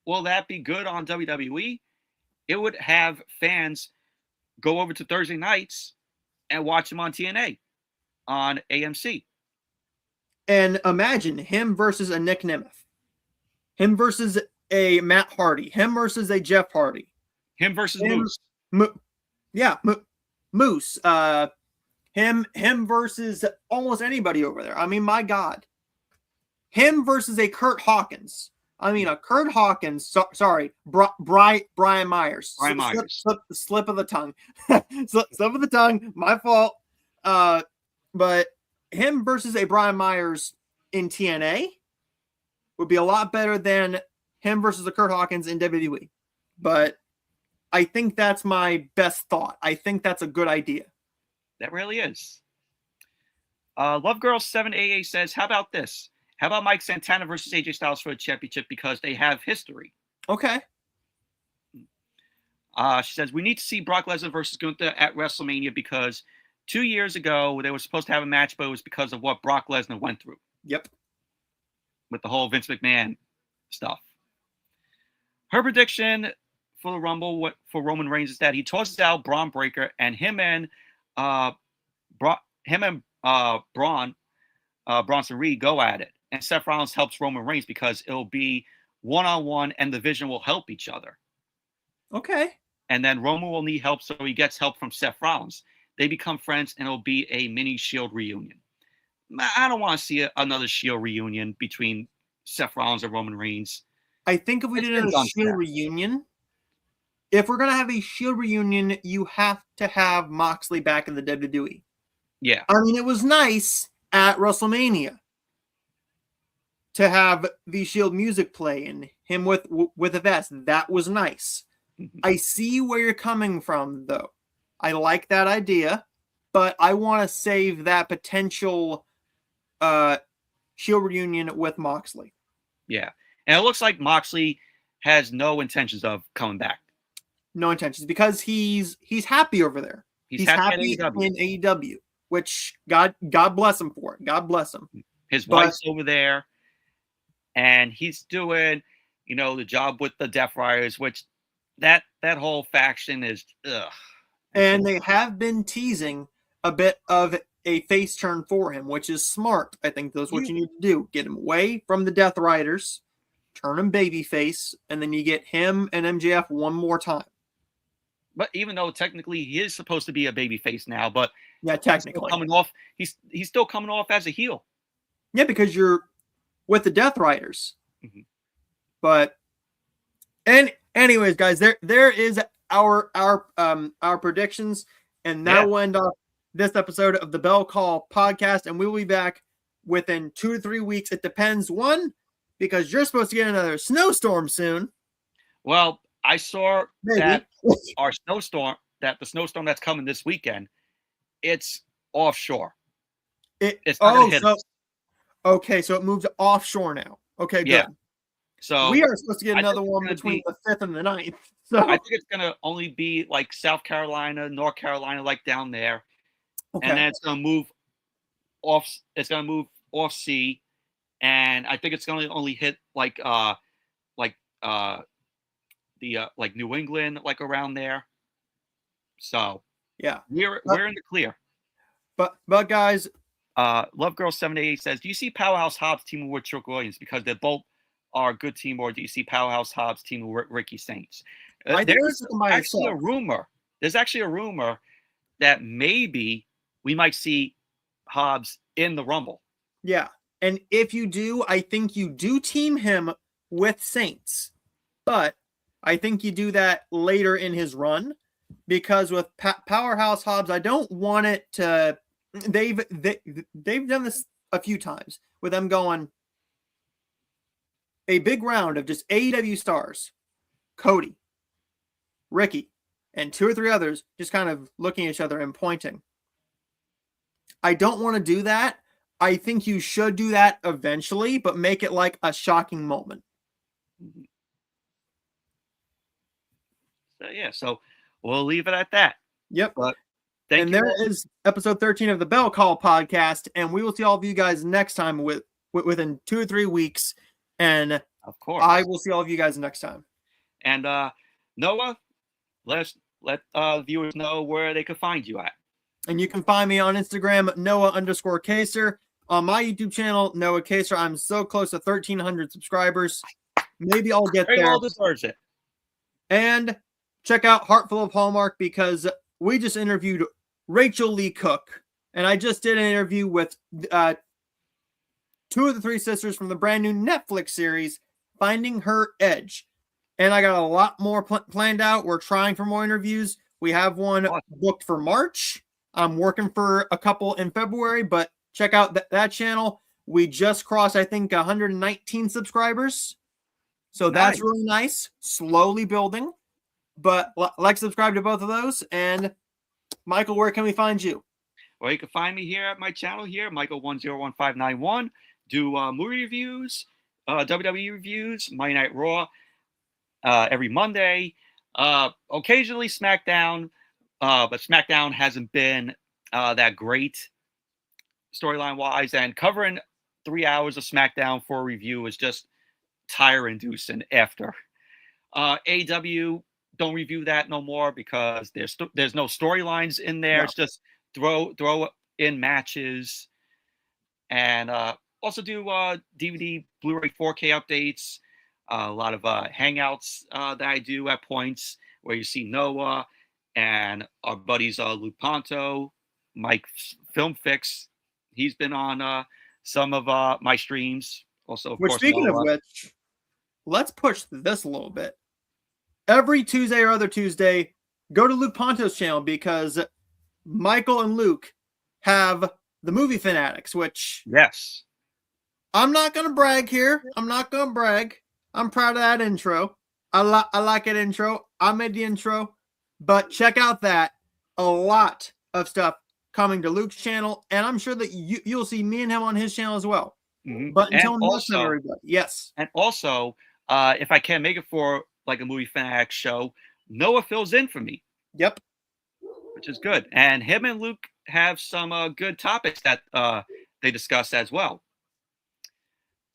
Speaker 3: will that be good on WWE, it would have fans go over to Thursday nights and watch him on TNA, on AMC.
Speaker 4: And imagine him versus a Nick Nemeth. Him versus a Matt Hardy. Him versus a Jeff Hardy.
Speaker 3: Him versus Moose.
Speaker 4: Moose. Him versus almost anybody over there. I mean, my God. Him versus a Kurt Hawkins. I mean, a Kurt Hawkins. Brian Myers.
Speaker 3: Brian Myers.
Speaker 4: Slip of the tongue. Slip of the tongue. My fault. But him versus a Brian Myers in TNA would be a lot better than him versus a Kurt Hawkins in WWE. But I think that's my best thought. I think that's a good idea.
Speaker 3: That really is. Love Girl 7AA says, how about this? How about Mike Santana versus AJ Styles for a championship, because they have history?
Speaker 4: Okay.
Speaker 3: She says, we need to see Brock Lesnar versus Gunther at WrestleMania, because 2 years ago they were supposed to have a match, but it was because of what Brock Lesnar went through.
Speaker 4: Yep.
Speaker 3: With the whole Vince McMahon stuff. Her prediction for the Rumble for Roman Reigns is that he tosses out Braun Breaker, and him and Bronson Reed go at it. And Seth Rollins helps Roman Reigns, because it'll be one-on-one and the division will help each other.
Speaker 4: Okay.
Speaker 3: And then Roman will need help, so he gets help from Seth Rollins. They become friends, and it'll be a mini Shield reunion. I don't want to see another Shield reunion between Seth Rollins and Roman Reigns.
Speaker 4: I think if we did a Shield reunion, if we're going to have a Shield reunion, you have to have Moxley back in the WWE.
Speaker 3: Yeah.
Speaker 4: I mean, it was nice at WrestleMania to have the Shield music play and him with a vest. That was nice. I see where you're coming from, though. I like that idea, but I want to save that potential Shield reunion with Moxley.
Speaker 3: Yeah. And it looks like Moxley has no intentions of coming back.
Speaker 4: No intentions, because he's happy over there. He's happy in AEW, which God bless him for it. God bless him.
Speaker 3: His wife's over there, and he's doing, the job with the Death Riders, which that whole faction is ugh.
Speaker 4: And they have been teasing a bit of a face turn for him, which is smart. I think that's what you need to do. Get him away from the Death Riders, turn him babyface, and then you get him and MJF one more time.
Speaker 3: But even though technically he is supposed to be a babyface now, but
Speaker 4: yeah, technically
Speaker 3: he's still coming off as a heel.
Speaker 4: Yeah, because you're with the Death Riders. Mm-hmm. But anyways, guys, there is our predictions, and that will end off this episode of the Bell Call podcast, and we will be back within 2 to 3 weeks. It depends, one, because you're supposed to get another snowstorm soon.
Speaker 3: Well, I saw that the snowstorm that's coming this weekend, it's offshore. It's not gonna hit us.
Speaker 4: Okay, so it moves offshore now. Okay, good.
Speaker 3: Yeah. So
Speaker 4: we are supposed to get another one between the 5th and the 9th. So
Speaker 3: I think it's gonna only be like South Carolina, North Carolina, like down there. Okay. And then it's gonna move off. It's gonna move off sea, and I think it's gonna only hit like New England, like around there. So
Speaker 4: yeah,
Speaker 3: we're in the clear.
Speaker 4: But guys,
Speaker 3: Love Girl 788 says, do you see Powerhouse Hobbs teaming with Trick Williams because they both are a good team, or do you see Powerhouse Hobbs teaming with Ricky Saints? There's actually a rumor. There's actually a rumor that maybe we might see Hobbs in the Rumble.
Speaker 4: Yeah, and if you do, I think you do team him with Saints, but I think you do that later in his run, because with Powerhouse Hobbs, I don't want it to. They've done this a few times with them going a big round of just AEW stars, Cody, Ricky, and 2 or 3 others just kind of looking at each other and pointing. I don't want to do that. I think you should do that eventually, but make it like a shocking moment.
Speaker 3: So we'll leave it at that.
Speaker 4: Yep.
Speaker 3: But
Speaker 4: there is episode 13 of the Bell Call podcast, and we will see all of you guys next time within 2 or 3 weeks. And
Speaker 3: of course,
Speaker 4: I will see all of you guys next time.
Speaker 3: And Noah, let viewers know where they could find you at.
Speaker 4: And you can find me on Instagram, Noah_Kaser. On my YouTube channel, Noah Kaser. I'm so close to 1,300 subscribers. Maybe I'll get there.
Speaker 3: All deserves it.
Speaker 4: And check out Heartful of Hallmark, because we just interviewed Rachel Lee Cook. And I just did an interview with 2 of the 3 sisters from the brand new Netflix series, Finding Her Edge. And I got a lot more planned out. We're trying for more interviews. We have one booked for March. I'm working for a couple in February, but check out that channel. We just crossed, I think, 119 subscribers. So that's really nice. Slowly building. But subscribe to both of those. And Michael, where can we find you?
Speaker 3: Well, you can find me here at my channel here, Michael101591. Do movie reviews, WWE reviews, Monday Night Raw every Monday. Occasionally SmackDown, but SmackDown hasn't been that great storyline-wise. And covering 3 hours of SmackDown for a review is just tire-inducing after. AEW, don't review that no more because there's no storylines in there. No. It's just throw in matches, and also do DVD, Blu-ray, 4K updates. A lot of hangouts that I do at points where you see Noah and our buddies Luke Ponto, Mike Film Fix. He's been on some of my streams. Also, of course,
Speaker 4: speaking Noah. Of which, let's push this a little bit. Every Tuesday or other Tuesday, go to Luke Ponto's channel, because Michael and Luke have the Movie Fanatics, which...
Speaker 3: Yes.
Speaker 4: I'm not going to brag here. I'm not going to brag. I'm proud of that intro. I like that intro. I made the intro, but check out that. A lot of stuff coming to Luke's channel, and I'm sure that you'll see me and him on his channel as well.
Speaker 3: Mm-hmm.
Speaker 4: But until next time, everybody. Yes.
Speaker 3: And also, if I can't make it for like a Movie Fanatics show, Noah fills in for me.
Speaker 4: Yep.
Speaker 3: Which is good. And him and Luke have some good topics that they discuss as well.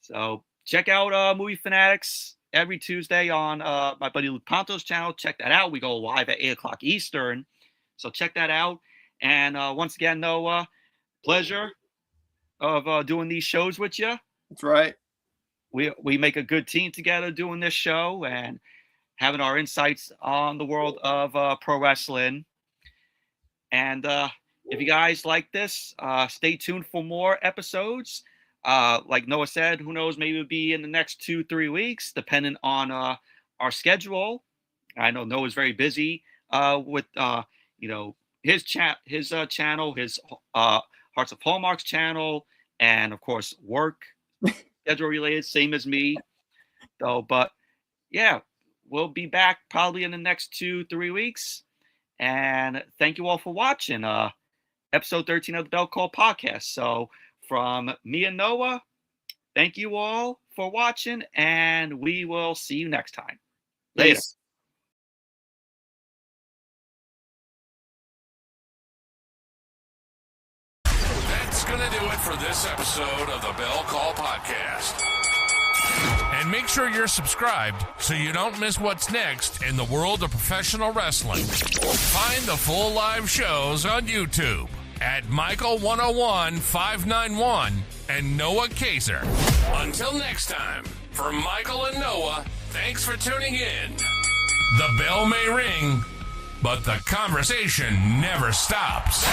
Speaker 3: So check out Movie Fanatics every Tuesday on my buddy Luke Ponto's channel. Check that out. We go live at 8 o'clock Eastern. So check that out. And once again, Noah, pleasure of doing these shows with you.
Speaker 4: That's right.
Speaker 3: We make a good team together doing this show and having our insights on the world of pro wrestling. And if you guys like this, stay tuned for more episodes. Like Noah said, who knows, maybe it'll be in the next 2-3 weeks, depending on our schedule. I know Noah's very busy with his channel, his Hearts of Hallmarks channel, and of course work schedule related, same as me. So, but yeah, we'll be back probably in the next 2-3 weeks. And thank you all for watching episode 13 of the Bell Call podcast. So from me and Noah, thank you all for watching, and we will see you next time. Later.
Speaker 4: Peace.
Speaker 1: That's going to do it for this episode of the Bell Call Podcast. And make sure you're subscribed so you don't miss what's next in the world of professional wrestling. Find the full live shows on YouTube at Michael101591 and Noah Kaiser. Until next time, for Michael and Noah, thanks for tuning in. The bell may ring, but the conversation never stops.